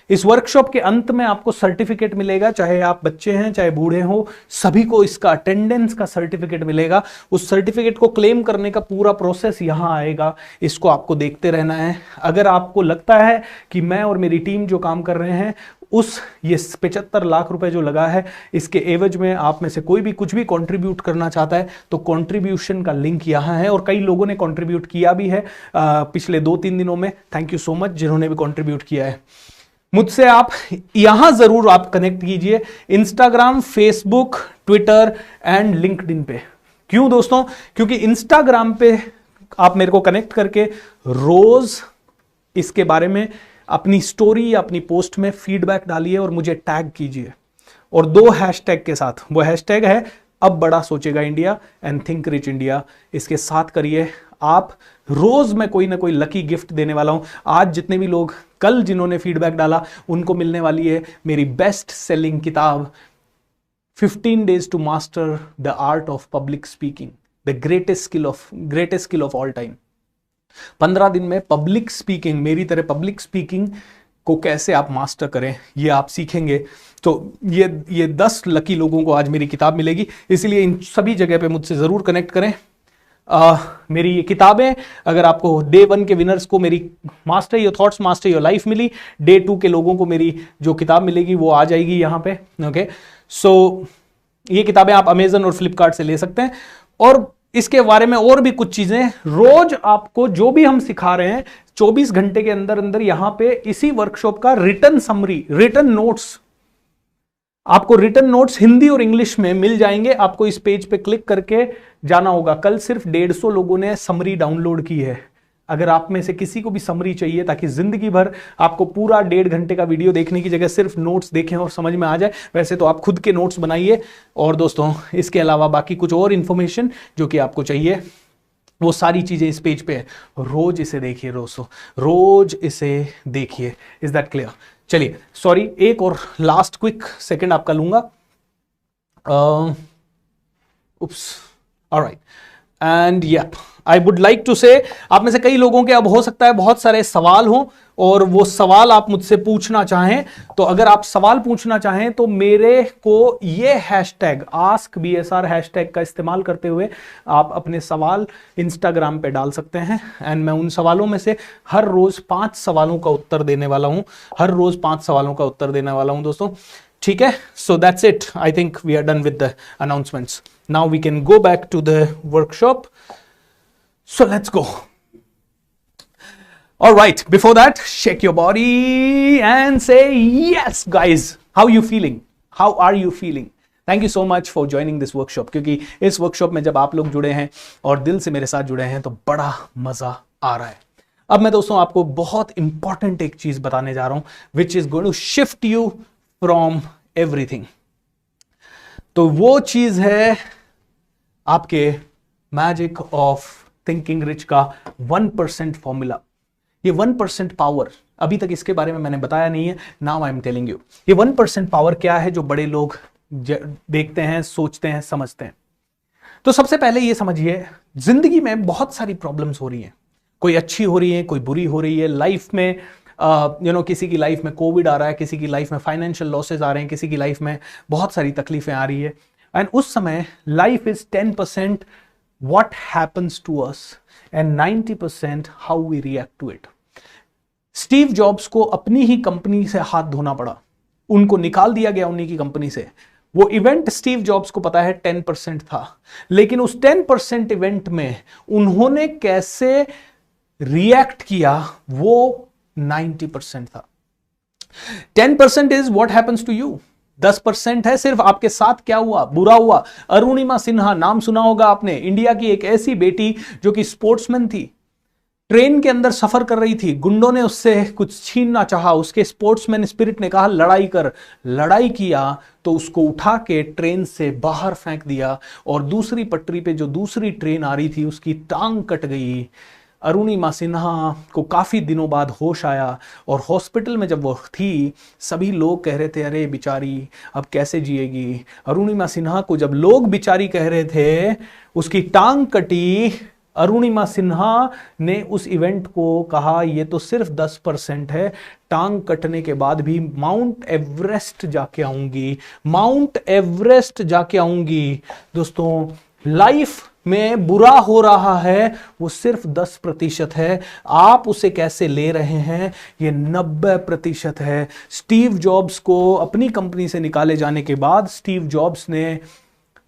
इस वर्कशॉप के अंत में आपको सर्टिफिकेट मिलेगा, चाहे आप बच्चे हैं चाहे बूढ़े हो, सभी को इसका अटेंडेंस का सर्टिफिकेट मिलेगा। उस सर्टिफिकेट को क्लेम करने का पूरा प्रोसेस यहां आएगा, इसको आपको देखते रहना है। अगर आपको लगता है कि मैं और मेरी टीम जो काम कर रहे हैं उस ये 75 लाख रुपए जो लगा है, इसके एवज में आप में से कोई भी कुछ भी कंट्रीब्यूट करना चाहता है तो कंट्रीब्यूशन का लिंक यहां है, और कई लोगों ने कंट्रीब्यूट किया भी है पिछले 2-3 दिनों में। थैंक यू सो मच जिन्होंने भी कंट्रीब्यूट किया है। मुझसे आप यहां जरूर आप कनेक्ट कीजिए, Instagram, Facebook, Twitter and LinkedIn पे। क्यों दोस्तों? क्योंकि इंस्टाग्राम पे आप मेरे को कनेक्ट करके रोज इसके बारे में अपनी स्टोरी या अपनी पोस्ट में फीडबैक डालिए और मुझे टैग कीजिए, और 2 हैशटैग के साथ। वो हैशटैग है अब बड़ा सोचेगा India and think rich India, इसके साथ करिए। आप रोज मैं कोई ना कोई लकी गिफ्ट देने वाला हूं। आज जितने भी लोग, कल जिन्होंने फीडबैक डाला, उनको मिलने वाली है मेरी बेस्ट सेलिंग किताब 15 days to master the art of public speaking, the greatest skill of all time. 15 दिन में पब्लिक स्पीकिंग, मेरी तरह पब्लिक स्पीकिंग को कैसे आप मास्टर करें ये आप सीखेंगे। तो ये 10 लकी लोगों को आज मेरी किताब मिलेगी, इसलिए इन सभी जगह पे मुझसे जरूर कनेक्ट करें। मेरी ये किताबें, अगर आपको डे 1 के विनर्स को मेरी master your thoughts master your life मिली, डे 2 के लोगों को मेरी जो किताब मिलेगी वो आ जाएगी यहाँ पे। ओके, सो ये किताबें आप अमेजन और फ्लिपकार्ट से ले सकते हैं। और इसके बारे में और भी कुछ चीजें, रोज आपको जो भी हम सिखा रहे हैं 24 घंटे के अंदर अंदर यहां पे इसी वर्कशॉप का रिटन समरी, रिटन नोट्स, आपको रिटन नोट्स हिंदी और इंग्लिश में मिल जाएंगे। आपको इस पेज पे क्लिक करके जाना होगा। कल सिर्फ 150 लोगों ने समरी डाउनलोड की है। अगर आप में से किसी को भी समरी चाहिए ताकि जिंदगी भर आपको पूरा 1.5 घंटे का वीडियो देखने की जगह सिर्फ नोट्स देखें और समझ में आ जाए, वैसे तो आप खुद के नोट्स बनाइए। और दोस्तों इसके अलावा बाकी कुछ और इंफॉर्मेशन जो कि आपको चाहिए, वो सारी चीजें इस पेज पे है। रोज इसे देखिए दोस्तों, रोज इसे देखिए। Is that clear? चलिए, सॉरी, एक और लास्ट क्विक सेकंड आपका लूंगा। Oops, alright, and yep, I would like to say, आप में से कई लोगों के अब हो सकता है बहुत सारे सवाल हों और वो सवाल आप मुझसे पूछना चाहें। तो अगर आप सवाल पूछना चाहें तो मेरे को ये हैशटैग आस्क BSR हैशटैग का इस्तेमाल करते हुए आप अपने सवाल इंस्टाग्राम पे डाल सकते हैं, एंड मैं उन सवालों में से हर रोज 5 सवालों का उत्तर देने वाला हूं। हर रोज 5 सवालों का उत्तर देने वाला हूं दोस्तों, ठीक है? So that's it, I think we are done with the announcements. Now we can go back to the workshop. So let's go. All right, before that, shake your body and say yes, guys. How you feeling? How are you feeling? Thank you so much for joining this workshop, क्योंकि इस workshop में जब आप लोग जुड़े हैं और दिल से मेरे साथ जुड़े हैं तो बड़ा मजा आ रहा है। अब मैं दोस्तों आपको बहुत इंपॉर्टेंट एक चीज बताने जा रहा हूं which is going to shift you from everything। तो वो चीज है आपके मैजिक ऑफ थिंकिंग रिच का 1% फॉर्मूला, ये 1% पावर, अभी तक इसके बारे में मैंने बताया नहीं है, now I am telling you. ये 1% पावर क्या है जो बड़े लोग देखते हैं, सोचते हैं, समझते हैं। तो सबसे पहले ये समझिए, जिंदगी में बहुत सारी प्रॉब्लम्स हो रही हैं, कोई अच्छी हो रही है, कोई बुरी हो रही है। लाइफ में किसी की लाइफ में कोविड आ रहा है, किसी की लाइफ में फाइनेंशियल लॉसेस आ रहे हैं, किसी की लाइफ में बहुत सारी तकलीफें आ रही है। एंड उस समय life is 10% what happens to us and 90% how we react to it. Steve Jobs को अपनी ही कंपनी से हाथ धोना पड़ा, उनको निकाल दिया गया उन्हीं की कंपनी से। वो इवेंट स्टीव जॉब्स को पता है 10% था, लेकिन उस 10% इवेंट में उन्होंने कैसे रिएक्ट किया वो 90% था। 10% is what happens to you, 10% है सिर्फ आपके साथ क्या हुआ, बुरा हुआ। अरुणिमा सिन्हा नाम सुना होगा आपने, इंडिया की एक ऐसी बेटी जो कि स्पोर्ट्समैन थी, ट्रेन के अंदर सफर कर रही थी, गुंडों ने उससे कुछ छीनना चाहा, उसके स्पोर्ट्समैन स्पिरिट ने कहा लड़ाई कर, लड़ाई किया तो उसको उठा के ट्रेन से बाहर फेंक दिया और दूसरी पटरी पे जो दूसरी ट्रेन आ रही थी उसकी टांग कट गई। अरुणिमा सिन्हा को काफी दिनों बाद होश आया और हॉस्पिटल में जब वो थी, सभी लोग कह रहे थे अरे बिचारी अब कैसे जिएगी। अरुणिमा सिन्हा को जब लोग बिचारी कह रहे थे, उसकी टांग कटी, अरुणिमा सिन्हा ने उस इवेंट को कहा ये तो सिर्फ 10% है, टांग कटने के बाद भी माउंट एवरेस्ट जाके आऊंगी, माउंट एवरेस्ट जाके आऊंगी। दोस्तों, लाइफ में बुरा हो रहा है वो सिर्फ 10% है, आप उसे कैसे ले रहे हैं ये 90% है। स्टीव जॉब्स को अपनी कंपनी से निकाले जाने के बाद स्टीव जॉब्स ने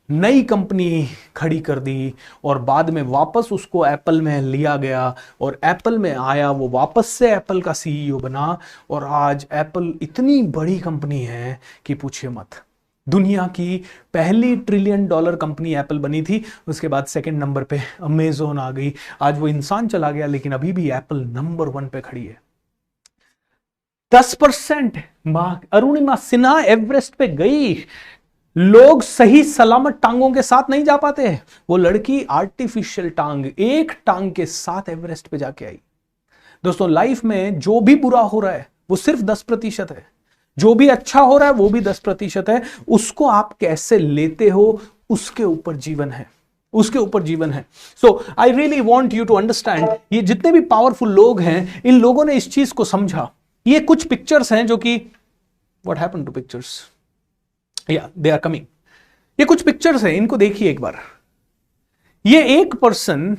नई कंपनी खड़ी कर दी और बाद में वापस उसको एप्पल में लिया गया और एप्पल में आया, वो वापस से एप्पल का सीईओ बना और आज एप्पल इतनी बड़ी कंपनी है कि पूछिए मत। दुनिया की पहली $1 ट्रिलियन कंपनी एप्पल बनी थी, उसके बाद सेकंड नंबर पे अमेज़न आ गई, आज वो इंसान चला गया लेकिन अभी भी एप्पल नंबर 1 पे खड़ी है। 10% अरुणिमा सिन्हा एवरेस्ट पे गई, लोग सही सलामत टांगों के साथ नहीं जा पाते, वो लड़की आर्टिफिशियल टांग, एक टांग के साथ एवरेस्ट पे जाके आई। दोस्तों, लाइफ में जो भी बुरा हो रहा है वो सिर्फ 10% है, जो भी अच्छा हो रहा है वो भी 10% है। उसको आप कैसे लेते हो उसके ऊपर जीवन है, उसके ऊपर जीवन है। So I really want you to understand, ये जितने भी पावरफुल लोग हैं इन लोगों ने इस चीज को समझा। ये कुछ पिक्चर्स हैं जो कि व्हाट हैपेंड टू पिक्चर्स, या दे आर कमिंग। ये कुछ पिक्चर्स हैं, इनको देखिए एक बार। ये एक पर्सन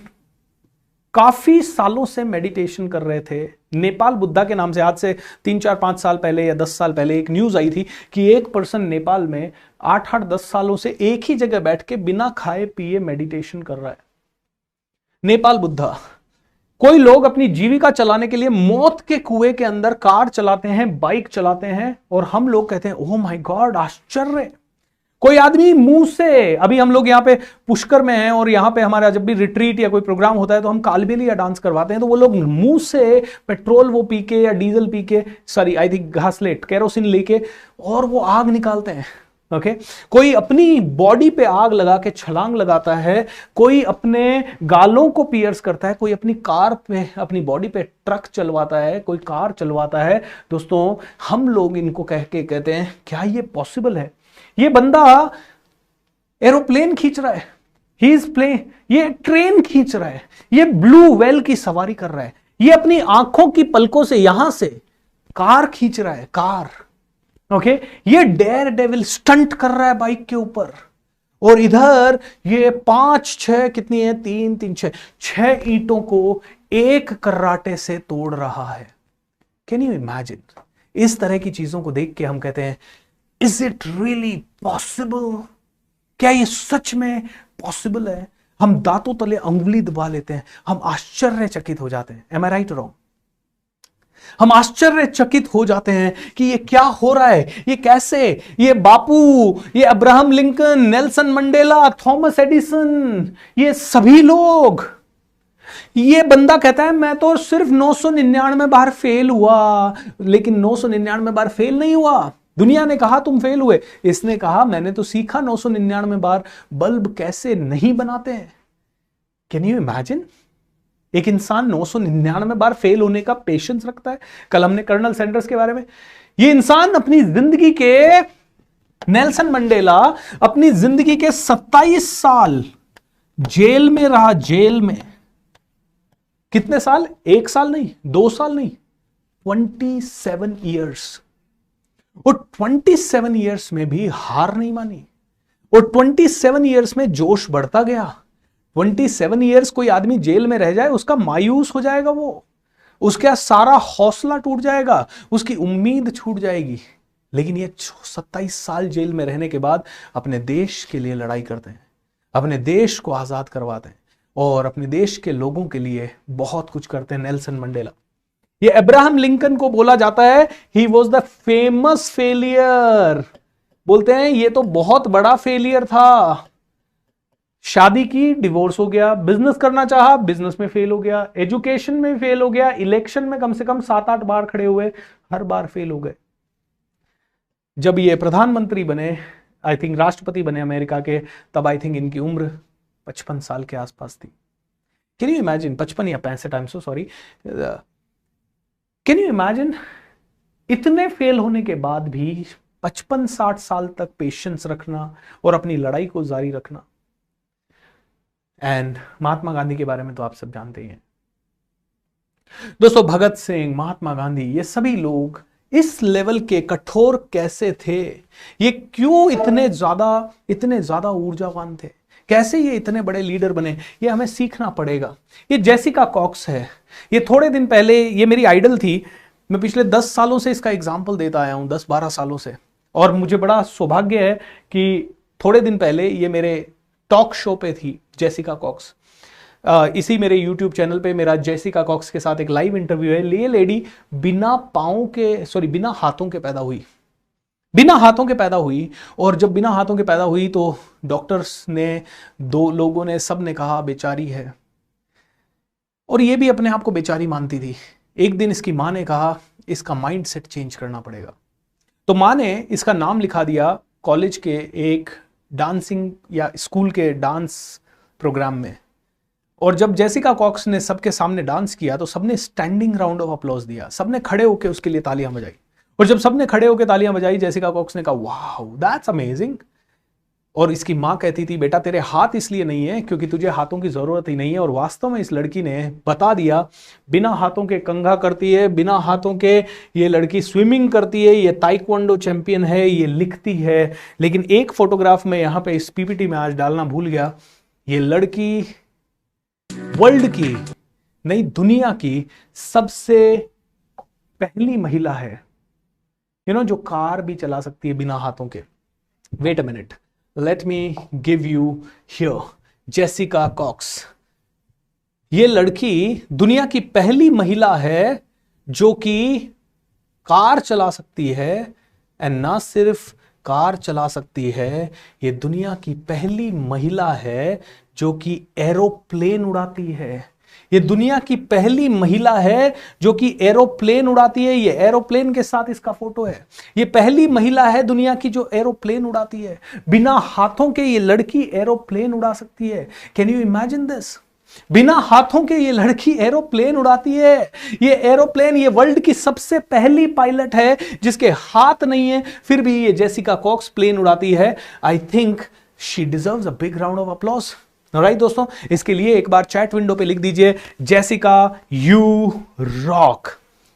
काफी सालों से मेडिटेशन कर रहे थे, नेपाल बुद्धा के नाम से। आज से 3-4-5 साल पहले या 10 साल पहले एक न्यूज आई थी कि एक पर्सन नेपाल में 8-10 सालों से एक ही जगह बैठ के बिना खाए पिए मेडिटेशन कर रहा है। नेपाल बुद्धा। कोई लोग अपनी जीविका चलाने के लिए मौत के कुएं के अंदर कार चलाते हैं, बाइक चलाते हैं और हम लोग कहते हैं ओह माय गॉड, आश्चर्य। कोई आदमी मुंह से, अभी हम लोग यहाँ पे पुष्कर में हैं और यहाँ पे हमारा जब भी रिट्रीट या कोई प्रोग्राम होता है तो हम कालबेलिया डांस करवाते हैं, तो वो लोग मुंह से पेट्रोल वो पी के या डीजल पी के, सॉरी आई थिंक घासलेट केरोसिन लेके, और वो आग निकालते हैं। ओके कोई अपनी बॉडी पे आग लगा के छलांग लगाता है, कोई अपने गालों को पियर्स करता है, कोई अपनी कार पे, अपनी बॉडी पे ट्रक चलवाता है, कोई कार चलवाता है। दोस्तों, हम लोग इनको कह के कहते हैं क्या ये पॉसिबल है? ये बंदा एरोप्लेन खींच रहा है, ही इज प्लेन, ये ट्रेन खींच रहा है, ये ब्लू व्हेल की सवारी कर रहा है, ये अपनी आंखों की पलकों से यहां से कार खींच रहा है, कार। ओके ये डेयर डेविल स्टंट कर रहा है बाइक के ऊपर, और इधर ये 5-6 कितनी है, 3-3-6 6 ईंटों को एक कर्राटे से तोड़ रहा है। Can you imagine? इस तरह की चीजों को देख के हम कहते हैं इज इट रियली पॉसिबल? क्या ये सच में पॉसिबल है? हम दांतों तले अंगुली दबा लेते हैं, हम आश्चर्यचकित हो जाते हैं। M I right wrong? हम आश्चर्यचकित हो जाते हैं कि ये क्या हो रहा है, ये कैसे, ये बापू, ये Abraham Lincoln, Nelson Mandela, Thomas Edison, ये सभी लोग। ये बंदा कहता है मैं तो सिर्फ 999 बार फेल हुआ, लेकिन 999 बार फेल नहीं हुआ। दुनिया ने कहा तुम फेल हुए, इसने कहा मैंने तो सीखा 999 बार बल्ब कैसे नहीं बनाते हैं। Can you imagine? एक इंसान 999 बार फेल होने का पेशेंस रखता है। कल हमने कर्नल सैंडर्स के बारे में, ये इंसान अपनी जिंदगी के, नेल्सन मंडेला अपनी जिंदगी के 27 साल जेल में रहा, जेल में। कितने साल? 1 साल नहीं, 2 साल नहीं, 27 ईयर्स। और 27 ईयर्स में भी हार नहीं मानी, और 27 ईयर्स में जोश बढ़ता गया। 27 ईयर्स कोई आदमी जेल में रह जाए, उसका मायूस हो जाएगा, वो उसका सारा हौसला टूट जाएगा, उसकी उम्मीद छूट जाएगी। लेकिन ये 27 साल जेल में रहने के बाद अपने देश के लिए लड़ाई करते हैं, अपने देश को आजाद करवाते हैं और अपने देश के लोगों के लिए बहुत कुछ करते हैं। Nelson Mandela. ये अब्राहम लिंकन को बोला जाता है he was the famous failure. बोलते हैं ये तो बहुत बड़ा फेलियर था। शादी की, डिवोर्स हो गया, बिजनेस करना चाहा, बिजनेस में फेल हो गया, एजुकेशन में फेल हो गया, इलेक्शन में कम से कम 7-8 बार खड़े हुए, हर बार फेल हो गए। जब ये प्रधानमंत्री बने, आई थिंक राष्ट्रपति बने अमेरिका के, तब आई थिंक इनकी उम्र 55 साल के आसपास थी। Can you imagine? 55 या 65, I am so sorry. Can you imagine? इतने फेल होने के बाद भी 55-60 साल तक पेशेंस रखना और अपनी लड़ाई को जारी रखना। एंड महात्मा गांधी के बारे में तो आप सब जानते ही हैं दोस्तों। भगत सिंह, महात्मा गांधी, ये सभी लोग इस लेवल के कठोर कैसे थे? ये क्यों इतने ज्यादा ऊर्जावान थे? कैसे ये इतने बड़े लीडर बने? ये हमें सीखना पड़ेगा। ये जेसिका कॉक्स है। ये थोड़े दिन पहले, ये मेरी आइडल थी। मैं पिछले 10 सालों से इसका एग्जाम्पल देता आया हूं, 10-12 सालों से। और मुझे बड़ा सौभाग्य है कि थोड़े दिन पहले ये मेरे टॉक शो पे थी, जेसिका कॉक्स। इसी मेरे YouTube चैनल पे मेरा जेसिका कॉक्स के साथ एक लाइव इंटरव्यू है। ये लेडी बिना हाथों के पैदा हुई। बिना हाथों के पैदा हुई। और जब बिना हाथों के पैदा हुई तो डॉक्टर्स ने, 2 लोगों ने, सब ने कहा बेचारी है। और ये भी अपने आप को बेचारी मानती थी। एक दिन इसकी माँ ने कहा इसका माइंड सेट चेंज करना पड़ेगा। तो माँ ने इसका नाम लिखा दिया कॉलेज के एक डांसिंग या स्कूल के डांस प्रोग्राम में। और जब जेसिका कॉक्स ने सबके सामने डांस किया तो सबने स्टैंडिंग राउंड ऑफ अप्लॉज दिया। सबने खड़े होकर उसके लिए तालियां बजाई। और जब सबने खड़े होकर तालियां बजाई, जेसिका कॉक्स ने कहा वाह दैट्स अमेजिंग। और इसकी माँ कहती थी बेटा तेरे हाथ इसलिए नहीं है क्योंकि तुझे हाथों की जरूरत ही नहीं है। और वास्तव में इस लड़की ने बता दिया, बिना हाथों के कंघा करती है, बिना हाथों के ये लड़की स्विमिंग करती है, ये ताइक्वांडो चैंपियन है, ये लिखती है। लेकिन एक फोटोग्राफ में यहां पे इस पीपीटी में आज डालना भूल गया। ये लड़की वर्ल्ड की, नहीं दुनिया की सबसे पहली महिला है जो कार भी चला सकती है बिना हाथों के। Wait a minute, let me give you here Jessica Cox. ये लड़की दुनिया की पहली महिला है जो कि कार चला सकती है। एंड ना सिर्फ कार चला सकती है, ये दुनिया की पहली महिला है जो कि एरोप्लेन उड़ाती है। ये दुनिया की पहली महिला है जो कि एरोप्लेन उड़ाती है। ये एरोप्लेन के साथ इसका फोटो है। ये पहली महिला है दुनिया की जो एरोप्लेन उड़ाती है। बिना हाथों के ये लड़की एरोप्लेन उड़ा सकती है। Can you imagine this? बिना हाथों के ये लड़की एरोप्लेन उड़ाती है। ये एरोप्लेन, ये वर्ल्ड की सबसे पहली पायलट है जिसके हाथ नहीं है, फिर भी ये जेसिका कॉक्स प्लेन उड़ाती है। I think she deserves a big round of applause. Right दोस्तों, इसके लिए एक बार चैट विंडो पे लिख दीजिए Jessica you rock.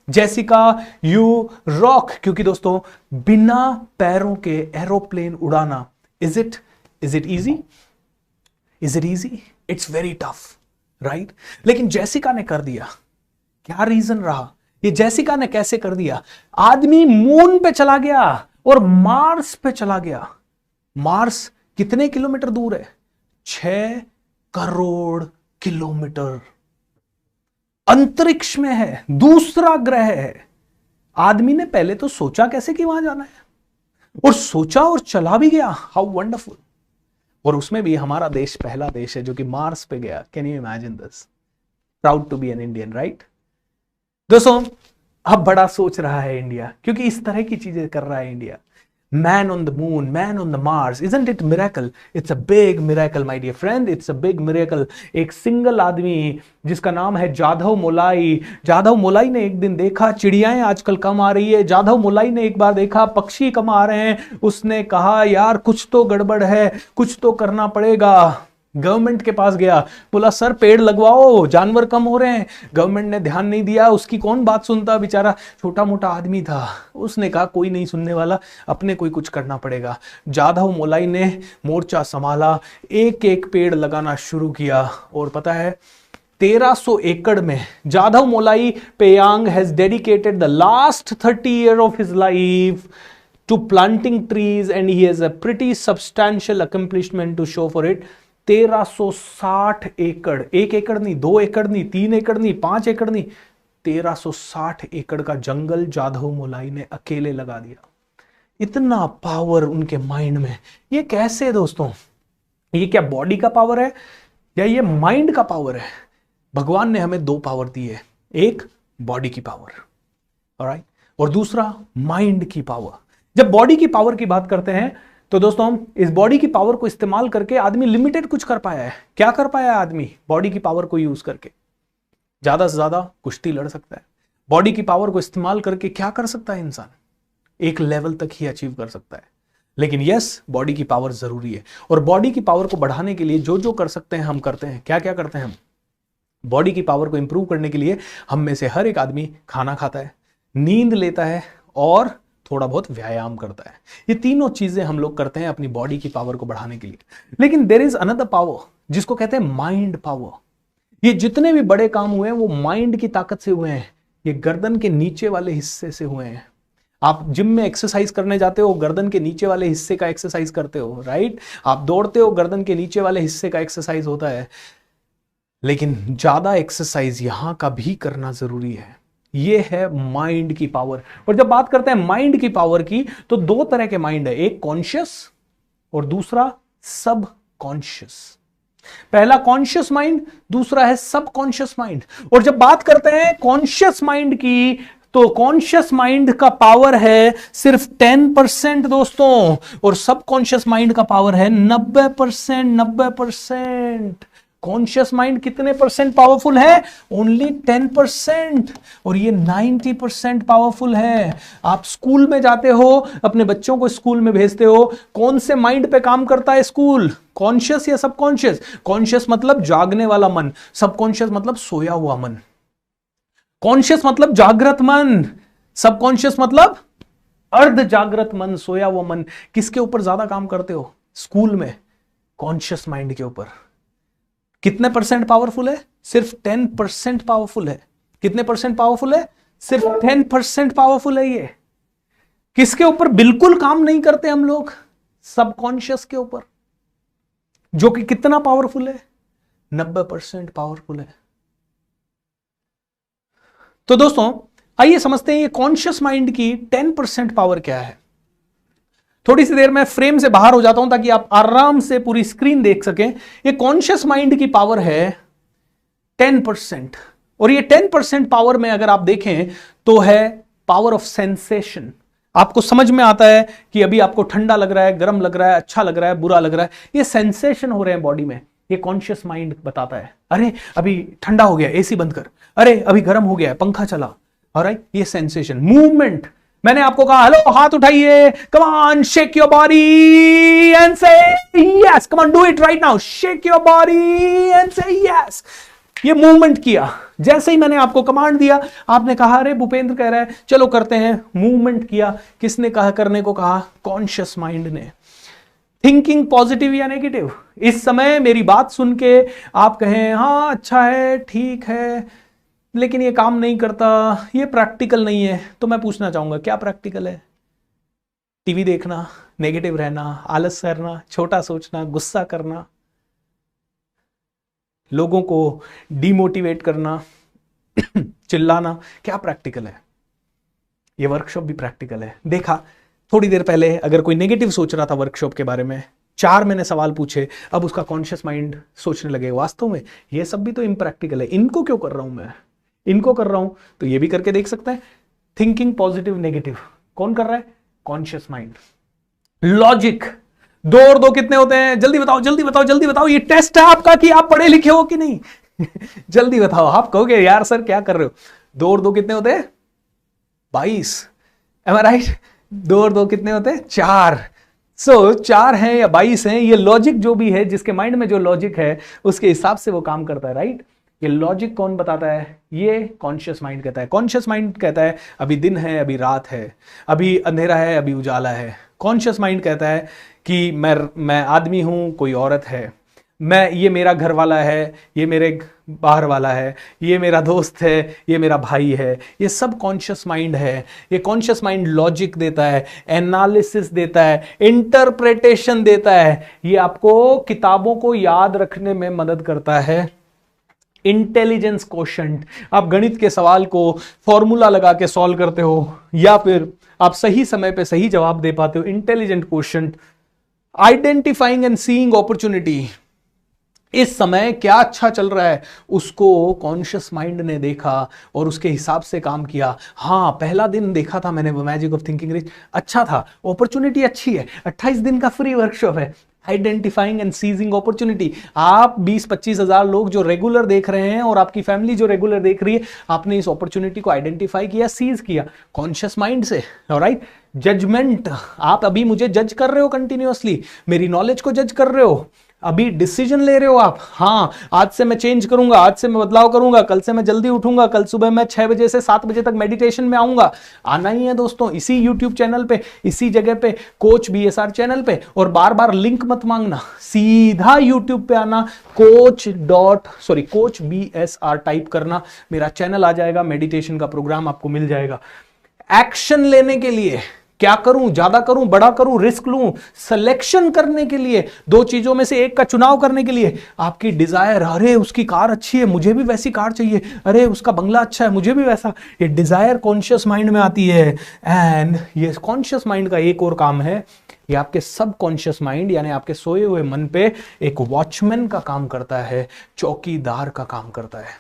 Jessica you rock. क्योंकि दोस्तों बिना पैरों के एरोप्लेन उड़ाना, is it easy? Is it easy? It's very tough, right? लेकिन जेसिका ने कर दिया। क्या रीजन रहा? ये जेसिका ने कैसे कर दिया? आदमी मून पे चला गया और मार्स पे चला गया। मार्स कितने किलोमीटर दूर है? 6 करोड़ किलोमीटर अंतरिक्ष में है, दूसरा ग्रह है। आदमी ने पहले तो सोचा कैसे कि वहां जाना है, और सोचा और चला भी गया। How wonderful. और उसमें भी हमारा देश पहला देश है जो कि मार्स पे गया। Can you imagine this? Proud to be an Indian, right? दोस्तों अब बड़ा सोच रहा है इंडिया, क्योंकि इस तरह की चीजें कर रहा है India. Man on the moon, man on the Mars. Isn't it miracle? It's a big miracle, my dear friend. It's a big miracle. एक सिंगल आदमी जिसका नाम है जाधव मोलाई, जाधव मोलाई ने एक दिन देखा चिड़ियाएं आजकल कम आ रही है। जाधव मोलाई ने एक बार देखा पक्षी कम आ रहे हैं। उसने कहा यार कुछ तो गड़बड़ है, कुछ तो करना पड़ेगा। गवर्नमेंट के पास गया, बोला सर पेड़ लगवाओ, जानवर कम हो रहे हैं। गवर्नमेंट ने ध्यान नहीं दिया, उसकी कौन बात सुनता, बेचारा छोटा मोटा आदमी था। उसने कहा कोई नहीं सुनने वाला, अपने कोई कुछ करना पड़ेगा। जाधव मोलाई ने मोर्चा संभाला, एक एक पेड़ लगाना शुरू किया। और पता है 1300 एकड़ में Jadav Molai Payeng has dedicated the last 30 years of his life to planting trees and he has a pretty substantial accomplishment to show for it। 1360 एकड़, 1 एकड़ नहीं, 2 एकड़ नहीं, 3 एकड़ नहीं, 5 एकड़ नहीं, 1360 एकड़ का जंगल जाधव मोलाई ने अकेले लगा दिया। इतना पावर उनके माइंड में। ये कैसे दोस्तों? ये क्या बॉडी का पावर है या ये माइंड का पावर है? भगवान ने हमें 2 पावर दी है, एक बॉडी की पावर, ऑलराइट, और दूसरा माइंड की पावर। जब बॉडी की पावर की बात करते हैं तो दोस्तों इस बॉडी की पावर को इस्तेमाल करके आदमी लिमिटेड कुछ कर पाया है। क्या कर पाया है आदमी बॉडी की पावर को यूज करके? ज्यादा से ज्यादा कुश्ती लड़ सकता है। बॉडी की पावर को इस्तेमाल करके क्या कर सकता है इंसान? एक लेवल तक ही अचीव कर सकता है। लेकिन यस, बॉडी की पावर जरूरी है, और बॉडी की पावर को बढ़ाने के लिए जो जो कर सकते हैं हम करते हैं। क्या क्या करते हैं हम? बॉडी की पावर को इंप्रूव करने के लिए हम में से हर एक आदमी खाना खाता है, नींद लेता है और थोड़ा बहुत व्यायाम करता है। ये तीनों चीजें हम लोग करते हैं अपनी बॉडी की पावर को बढ़ाने के लिए। लेकिन देयर इज अनदर पावर जिसको कहते हैं माइंड पावर। ये जितने भी बड़े काम हुए हैं वो माइंड की ताकत से हुए हैं। ये गर्दन के नीचे वाले हिस्से से हुए हैं। आप जिम में एक्सरसाइज करने जाते हो, गर्दन के नीचे वाले हिस्से का एक्सरसाइज करते हो, राइट? आप दौड़ते हो, गर्दन के नीचे वाले हिस्से का एक्सरसाइज होता है। लेकिन ज्यादा एक्सरसाइज यहां का भी करना जरूरी है। ये है माइंड की पावर। और जब बात करते हैं माइंड की पावर की तो 2 तरह के माइंड है, एक कॉन्शियस और दूसरा सब कॉन्शियस। पहला कॉन्शियस माइंड, दूसरा है सब कॉन्शियस माइंड। और जब बात करते हैं कॉन्शियस माइंड की तो कॉन्शियस माइंड का पावर है सिर्फ 10% दोस्तों, और सब कॉन्शियस माइंड का पावर है 90%। 90%। कॉन्शियस माइंड कितने परसेंट पावरफुल है? ओनली 10%। और ये 90% पावरफुल है। आप स्कूल में जाते हो, अपने बच्चों को स्कूल में भेजते हो, कौन से माइंड पे काम करता है स्कूल? कॉन्शियस या सबकॉन्शियस? कॉन्शियस मतलब जागने वाला मन, सबकॉन्शियस मतलब सोया हुआ मन। कॉन्शियस मतलब जागृत मन, सबकॉन्शियस मतलब अर्ध जागृत मन, सोया हुआ मन। किसके ऊपर ज्यादा काम करते हो स्कूल में? कॉन्शियस माइंड के ऊपर। कितने परसेंट पावरफुल है? सिर्फ 10% पावरफुल है। कितने परसेंट पावरफुल है? सिर्फ 10% पावरफुल है। ये किसके ऊपर बिल्कुल काम नहीं करते हम लोग? सबकॉन्शियस के ऊपर, जो कि कितना पावरफुल है? 90% पावरफुल है। तो दोस्तों आइए समझते हैं ये कॉन्शियस माइंड की 10% पावर क्या है। थोड़ी सी देर में फ्रेम से बाहर हो जाता हूं ताकि आप आराम से पूरी स्क्रीन देख सकें। ये कॉन्शियस माइंड की पावर है 10%, और ये 10% पावर में अगर आप देखें तो है पावर ऑफ सेंसेशन। आपको समझ में आता है कि अभी आपको ठंडा लग रहा है, गर्म लग रहा है, अच्छा लग रहा है, बुरा लग रहा है। ये सेंसेशन हो रहे हैं बॉडी में। ये कॉन्शियस माइंड बताता है, अरे अभी ठंडा हो गया, एसी बंद कर, अरे अभी गर्म हो गया, पंखा चला। ऑलराइट, ये सेंसेशन। मूवमेंट, मैंने आपको कहा हेलो हाथ उठाइए, come on shake your body and say yes, come on do it right now, shake your body and say yes. ये मूवमेंट किया। जैसे ही मैंने आपको कमांड दिया, आपने कहा अरे भूपेंद्र कह रहा है चलो करते हैं। मूवमेंट किया। किसने कहा करने को? कहा कॉन्शियस माइंड ने। थिंकिंग पॉजिटिव या नेगेटिव? इस समय मेरी बात सुन के आप कहें हाँ अच्छा है, ठीक है, लेकिन ये काम नहीं करता, ये प्रैक्टिकल नहीं है, तो मैं पूछना चाहूंगा क्या प्रैक्टिकल है? टीवी देखना, नेगेटिव रहना, आलस करना, छोटा सोचना, गुस्सा करना, लोगों को डिमोटिवेट करना, चिल्लाना, क्या प्रैक्टिकल है? ये वर्कशॉप भी प्रैक्टिकल है। देखा थोड़ी देर पहले अगर कोई नेगेटिव सोच रहा था वर्कशॉप के बारे में, 4 मैंने सवाल पूछे, अब उसका कॉन्शियस माइंड सोचने लगे वास्तव में ये सब भी तो इम्प्रैक्टिकल है, इनको क्यों कर रहा हूं मैं, इनको कर रहा हूं। तो ये भी करके देख सकते हैं। थिंकिंग पॉजिटिव नेगेटिव कौन कर रहा है? Conscious mind. लॉजिक। दो और दो कितने होते हैं? जल्दी बताओ जल्दी बताओ जल्दी बताओ, ये टेस्ट है आपका कि आप पढ़े लिखे हो कि नहीं। जल्दी बताओ। आप कहोगे यार सर क्या कर रहे हो, दो और दो कितने होते हैं? 22। M I right? दो और दो कितने होते हैं? 4। सो 4 हैं या 22 हैं, ये लॉजिक जो भी है, जिसके माइंड में जो लॉजिक है उसके हिसाब से वो काम करता है, राइट? ये लॉजिक कौन बताता है? ये कॉन्शियस माइंड कहता है। कॉन्शियस माइंड कहता है अभी दिन है अभी रात है, अभी अंधेरा है अभी उजाला है। कॉन्शियस माइंड कहता है कि मैं आदमी हूं, कोई औरत है, मैं, ये मेरा घर वाला है, ये मेरे बाहर वाला है, ये मेरा दोस्त है, ये मेरा भाई है। ये सब कॉन्शियस माइंड है। ये कॉन्शियस माइंड लॉजिक देता है, एनालिसिस देता है, इंटरप्रिटेशन देता है। ये आपको किताबों को याद रखने में मदद करता है। इंटेलिजेंस क्वोशंट, आप गणित के सवाल को फॉर्मूला लगा के सॉल्व करते हो या फिर आप सही समय पे सही जवाब दे पाते हो। Intelligent quotient, identifying and seeing opportunity, इस समय क्या अच्छा चल रहा है उसको कॉन्शियस माइंड ने देखा और उसके हिसाब से काम किया। हाँ, पहला दिन देखा था मैंने वो मैजिक ऑफ थिंकिंग रिच, अच्छा था, अपॉर्चुनिटी अच्छी है, 28 दिन का फ्री वर्कशॉप है। आइडेंटिफाइंग एंड सीजिंग अपॉर्चुनिटी, आप 20-25 हजार लोग जो रेगुलर देख रहे हैं और आपकी फैमिली जो रेगुलर देख रही है, आपने इस अपॉर्चुनिटी को आइडेंटिफाई किया, सीज किया कॉन्शियस माइंड से, ऑलराइट? जजमेंट, आप अभी मुझे जज कर रहे हो कंटिन्यूअसली, मेरी नॉलेज को जज कर रहे हो, अभी डिसीजन ले रहे हो आप। हाँ, आज से मैं चेंज करूंगा, आज से मैं बदलाव करूंगा, कल से मैं जल्दी उठूंगा, कल सुबह मैं 6 बजे से 7 बजे तक मेडिटेशन में आऊंगा। आना ही है दोस्तों, इसी यूट्यूब चैनल पे, इसी जगह पे, कोच बीएसआर चैनल पे। और बार बार लिंक मत मांगना, सीधा यूट्यूब पे आना, कोच बीएसआर टाइप करना, मेरा चैनल आ जाएगा, मेडिटेशन का प्रोग्राम आपको मिल जाएगा। एक्शन लेने के लिए क्या करूं, ज्यादा करूं, बड़ा करूं, रिस्क लूं, सिलेक्शन करने के लिए, दो चीजों में से एक का चुनाव करने के लिए, आपकी डिजायर, अरे उसकी कार अच्छी है मुझे भी वैसी कार चाहिए, अरे उसका बंगला अच्छा है मुझे भी वैसा, ये डिजायर कॉन्शियस माइंड में आती है। एंड ये कॉन्शियस माइंड का एक और काम है, ये आपके सब कॉन्शियस माइंड यानी आपके सोए हुए मन पे एक वॉचमैन का काम करता है, चौकीदार का काम करता है।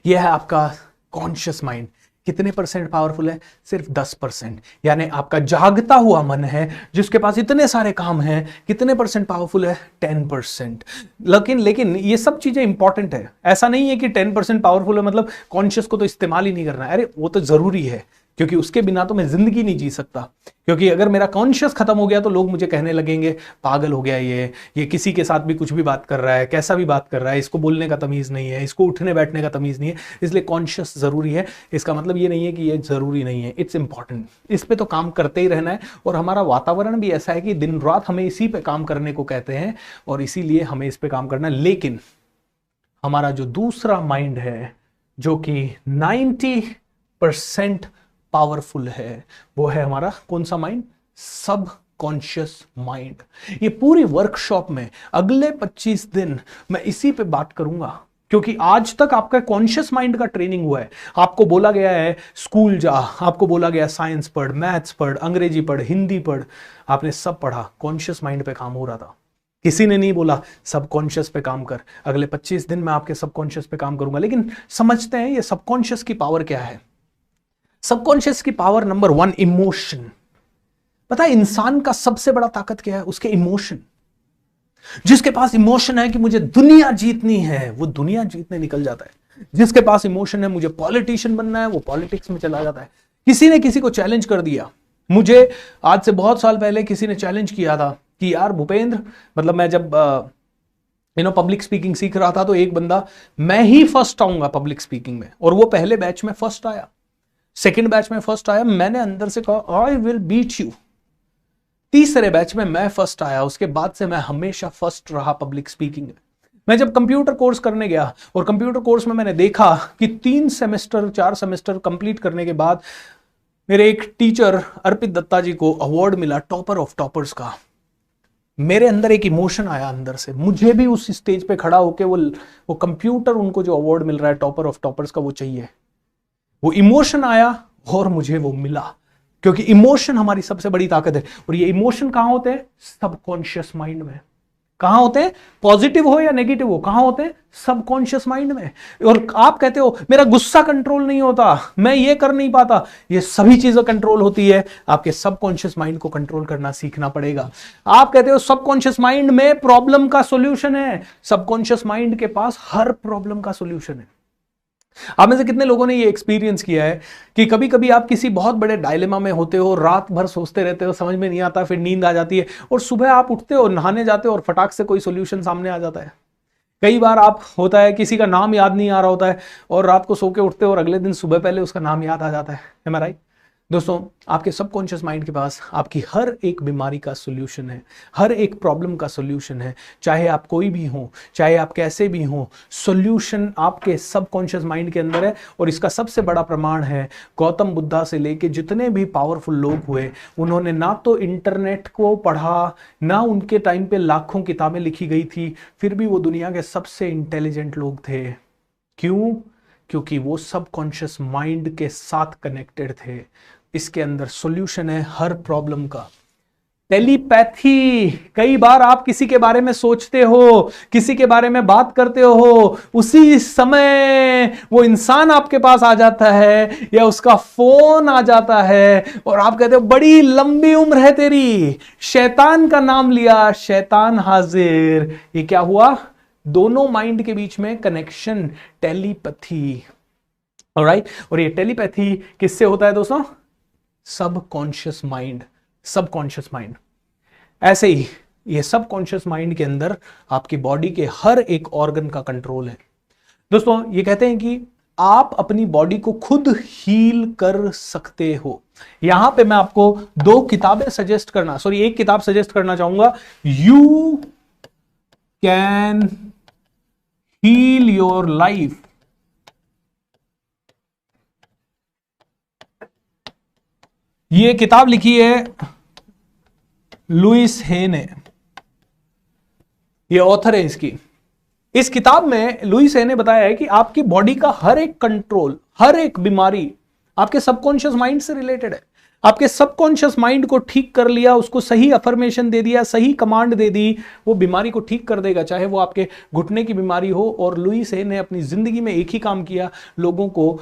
यह है आपका कॉन्शियस माइंड। कितने परसेंट पावरफुल है? सिर्फ 10%। यानी आपका जागता हुआ मन है जिसके पास इतने सारे काम हैं, कितने परसेंट पावरफुल है? 10%। लेकिन ये सब चीजें इंपॉर्टेंट है। ऐसा नहीं है कि 10% पावरफुल है मतलब कॉन्शियस को तो इस्तेमाल ही नहीं करना है। अरे वो तो जरूरी है, क्योंकि उसके बिना तो मैं जिंदगी नहीं जी सकता। क्योंकि अगर मेरा कॉन्शियस खत्म हो गया तो लोग मुझे कहने लगेंगे पागल हो गया ये किसी के साथ भी कुछ भी बात कर रहा है, कैसा भी बात कर रहा है, इसको बोलने का तमीज नहीं है, इसको उठने बैठने का तमीज नहीं है। इसलिए कॉन्शियस जरूरी है। इसका मतलब ये नहीं है कि ये जरूरी नहीं है, इट्स इंपॉर्टेंट। इस पे तो काम करते ही रहना है। और हमारा वातावरण भी ऐसा है कि दिन रात हमें इसी पे काम करने को कहते हैं और इसीलिए हमें इस पे काम करना है। लेकिन हमारा जो दूसरा माइंड है जो कि 90% पावरफुल है, वो है हमारा कौन सा माइंड? सब कॉन्शियस माइंड। ये पूरी वर्कशॉप में अगले 25 दिन मैं इसी पे बात करूंगा, क्योंकि आज तक आपका कॉन्शियस माइंड का ट्रेनिंग हुआ है। आपको बोला गया है स्कूल जा, आपको बोला गया साइंस पढ़, मैथ्स पढ़, अंग्रेजी पढ़, हिंदी पढ़, आपने सब पढ़ा, कॉन्शियस माइंड पे काम हो रहा था। किसी ने नहीं बोला सबकॉन्शियस पे काम कर, अगले 25 दिन मैं आपके सबकॉन्शियस पे काम करूंगा। लेकिन समझते हैं ये सबकॉन्शियस की पावर क्या है। सबकॉन्शियस की पावर नंबर 1, इमोशन। पता है इंसान का सबसे बड़ा ताकत क्या है? उसके इमोशन। जिसके पास इमोशन है कि मुझे दुनिया जीतनी है, वो दुनिया जीतने निकल जाता है। जिसके पास इमोशन है मुझे पॉलिटिशियन बनना है, वो पॉलिटिक्स में चला जाता है। किसी ने किसी को चैलेंज कर दिया, मुझे आज से बहुत साल पहले किसी ने चैलेंज किया था कि यार भूपेंद्र, मतलब मैं जब पब्लिक स्पीकिंग सीख रहा था तो एक बंदा, मैं ही फर्स्ट आऊंगा पब्लिक स्पीकिंग में, और वो पहले बैच में फर्स्ट आया, सेकंड बैच में फर्स्ट आया। मैंने अंदर से कहा आई विल बीट यू। तीसरे बैच में मैं फर्स्ट आया, उसके बाद से मैं हमेशा फर्स्ट रहा पब्लिक स्पीकिंग में। मैं जब कंप्यूटर कोर्स करने गया और कंप्यूटर कोर्स में मैंने देखा कि 3 सेमेस्टर 4 सेमेस्टर कंप्लीट करने के बाद मेरे एक टीचर अर्पित दत्ता जी को अवार्ड मिला टॉपर ऑफ टॉपर्स का। मेरे अंदर एक इमोशन आया अंदर से, मुझे भी उस स्टेज पे खड़ा होकर वो कंप्यूटर, उनको जो अवार्ड मिल रहा है टॉपर ऑफ टॉपर्स का, वो चाहिए। वो इमोशन आया और मुझे वो मिला, क्योंकि इमोशन हमारी सबसे बड़ी ताकत है। और ये इमोशन कहां होते हैं? सबकॉन्शियस माइंड में। कहां होते हैं? पॉजिटिव हो या नेगेटिव हो, कहां होते हैं? सबकॉन्शियस माइंड में। और आप कहते हो मेरा गुस्सा कंट्रोल नहीं होता, मैं ये कर नहीं पाता, ये सभी चीजें कंट्रोल होती है, आपके सबकॉन्शियस माइंड को कंट्रोल करना सीखना पड़ेगा। आप कहते हो सबकॉन्शियस माइंड में प्रॉब्लम का सॉल्यूशन है, सबकॉन्शियस माइंड के पास हर प्रॉब्लम का सॉल्यूशन है। आप में से कितने लोगों ने ये एक्सपीरियंस किया है कि कभी कभी आप किसी बहुत बड़े डायलेमा में होते हो, रात भर सोचते रहते हो, समझ में नहीं आता, फिर नींद आ जाती है और सुबह आप उठते हो, नहाने जाते हो और फटाक से कोई सोल्यूशन सामने आ जाता है। कई बार आप होता है किसी का नाम याद नहीं आ रहा होता है और रात को सो के उठते हो और अगले दिन सुबह पहले उसका नाम याद आ जाता है। Am I right? दोस्तों, आपके सबकॉन्शियस माइंड के पास आपकी हर एक बीमारी का सॉल्यूशन है, हर एक प्रॉब्लम का सॉल्यूशन है। चाहे आप कोई भी हो, चाहे आप कैसे भी हो, सॉल्यूशन आपके सबकॉन्शियस माइंड के अंदर है। और इसका सबसे बड़ा प्रमाण है, गौतम बुद्धा से लेके जितने भी पावरफुल लोग हुए, उन्होंने ना तो इंटरनेट को पढ़ा, ना उनके टाइम पे लाखों किताबें लिखी गई थी, फिर भी वो दुनिया के सबसे इंटेलिजेंट लोग थे। क्यों? क्योंकि वो सबकॉन्शियस माइंड के साथ कनेक्टेड थे। इसके अंदर सॉल्यूशन है हर प्रॉब्लम का। टेलीपैथी, कई बार आप किसी के बारे में सोचते हो, किसी के बारे में बात करते हो, उसी समय वो इंसान आपके पास आ जाता है या उसका फोन आ जाता है और आप कहते हो बड़ी लंबी उम्र है तेरी, शैतान का नाम लिया, शैतान हाजिर। ये क्या हुआ? दोनों माइंड के बीच में कनेक्शन, टेलीपैथी। ऑलराइट, और ये टेलीपैथी किससे होता है दोस्तों? Subconscious mind, subconscious mind. ऐसे ही ये सबकॉन्शियस माइंड के अंदर आपकी बॉडी के हर एक ऑर्गन का कंट्रोल है। दोस्तों, ये कहते हैं कि आप अपनी बॉडी को खुद हील कर सकते हो। यहां पे मैं आपको दो किताबें सजेस्ट करना, सॉरी एक किताब सजेस्ट करना चाहूंगा, you can heal your life. ये किताब लिखी है लुइस हे ने, ये ऑथर है इसकी। इस किताब में लुइस हे ने बताया है कि आपकी बॉडी का हर एक कंट्रोल, हर एक बीमारी आपके सबकॉन्शियस माइंड से रिलेटेड है। आपके सबकॉन्शियस माइंड को ठीक कर लिया, उसको सही अफर्मेशन दे दिया, सही कमांड दे दी, वो बीमारी को ठीक कर देगा, चाहे वो आपके घुटने की बीमारी हो। और लुइस हे ने अपनी जिंदगी में एक ही काम किया, लोगों को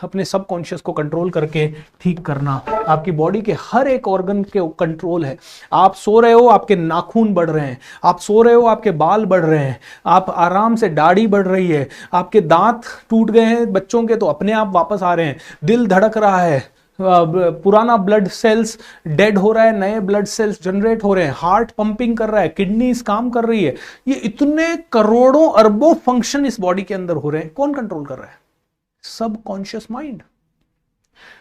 अपने सबकॉन्शियस को कंट्रोल करके ठीक करना। आपकी बॉडी के हर एक ऑर्गन के कंट्रोल है। आप सो रहे हो, आपके नाखून बढ़ रहे हैं, आप सो रहे हो, आपके बाल बढ़ रहे हैं, आप आराम से दाढ़ी बढ़ रही है, आपके दांत टूट गए हैं बच्चों के तो अपने आप वापस आ रहे हैं, दिल धड़क रहा है, पुराना ब्लड सेल्स डेड हो रहा है, नए ब्लड सेल्स जनरेट हो रहे हैं, हार्ट पंपिंग कर रहा है, किडनीज काम कर रही है। ये इतने करोड़ों अरबों फंक्शन इस बॉडी के अंदर हो रहे हैं। कौन कंट्रोल कर रहा है? Subconscious mind.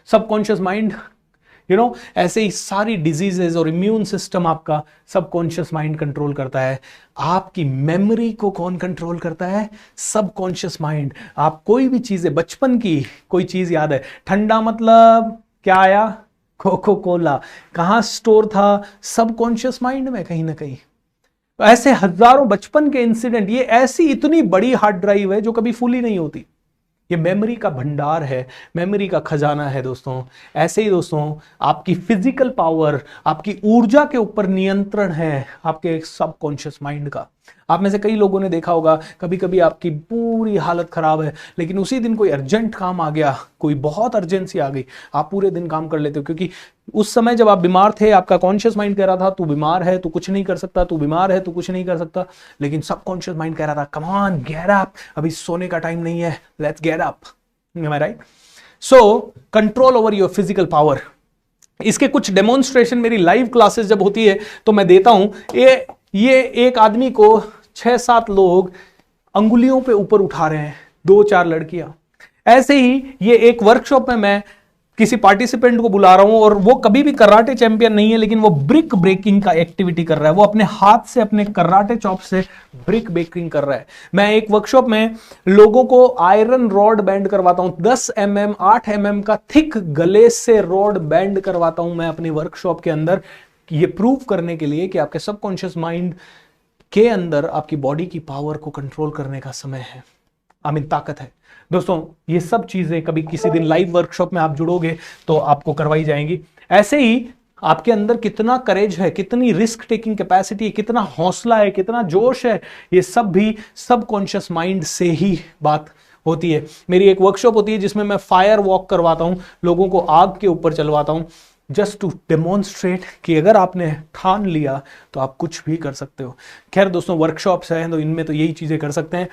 सबकॉन्शियस माइंड, ऐसे ही सारी डिजीजेस और इम्यून सिस्टम आपका सबकॉन्शियस माइंड कंट्रोल करता है। आपकी मेमोरी को कौन कंट्रोल करता है? Subconscious mind. आप कोई भी चीजें, बचपन की कोई चीज याद है, ठंडा मतलब क्या आया? Coca Cola. कहां स्टोर था? सबकॉन्शियस माइंड में कहीं ना कहीं। ऐसे हजारों बचपन के इंसिडेंट, ये ऐसी इतनी बड़ी हार्ड ड्राइव है जो कभी फुल ही नहीं होती। ये मेमोरी का भंडार है, मेमोरी का खजाना है दोस्तों। ऐसे ही दोस्तों, आपकी फिजिकल पावर, आपकी ऊर्जा के ऊपर नियंत्रण है आपके सबकॉन्शियस माइंड का। आप में से कई लोगों ने देखा होगा, कभी कभी आपकी पूरी हालत खराब है, लेकिन उसी दिन कोई अर्जेंट काम आ गया, कोई बहुत अर्जेंसी आ गई, आप पूरे दिन काम कर लेते हो, क्योंकि उस समय जब आप बीमार थे, आपका कॉन्शियस माइंड कह रहा था तू बीमार है, तू कुछ नहीं कर सकता, तू बीमार है, तू कुछ नहीं कर सकता, लेकिन सबकॉन्शियस माइंड कह रहा था कम ऑन गेट अप, अभी सोने का टाइम नहीं है, let's get up. Am I right? So control over your physical power. इसके कुछ डेमोन्स्ट्रेशन मेरी लाइव क्लासेस जब होती है तो मैं देता हूं। ये एक आदमी को 6-7 लोग अंगुलियों पे ऊपर उठा रहे हैं, 2-4 लड़कियां। ऐसे ही ये एक वर्कशॉप में मैं किसी पार्टिसिपेंट को बुला रहा हूं और वो कभी भी कराटे चैंपियन नहीं है, लेकिन वो ब्रिक ब्रेकिंग का एक्टिविटी कर रहा है। वो अपने हाथ से, अपने कराटे चॉप से ब्रिक ब्रेकिंग कर रहा है। मैं एक वर्कशॉप में लोगों को आयरन रॉड बैंड करवाता हूं, 10 mm 8 mm का थिक गले से रॉड बैंड करवाता हूं मैं अपनी वर्कशॉप के अंदर, ये प्रूव करने के लिए कि आपके सबकॉन्शियस माइंड के अंदर आपकी बॉडी की पावर को कंट्रोल करने का समय है, ताकत है। दोस्तों, ये सब चीजें कभी किसी दिन लाइव वर्कशॉप में आप जुड़ोगे तो आपको करवाई जाएंगी। ऐसे ही आपके अंदर कितना करेज है, कितनी रिस्क टेकिंग कैपेसिटी है, कितना हौसला है, कितना जोश है, ये सब भी सबकॉन्शियस माइंड से ही बात होती है। मेरी एक वर्कशॉप होती है जिसमें मैं फायर वॉक करवाता हूं, लोगों को आग के ऊपर चलवाता हूं, जस्ट टू डेमोन्स्ट्रेट कि अगर आपने ठान लिया तो आप कुछ भी कर सकते हो। खैर दोस्तों, वर्कशॉप्स हैं तो इनमें तो यही चीजें कर सकते हैं,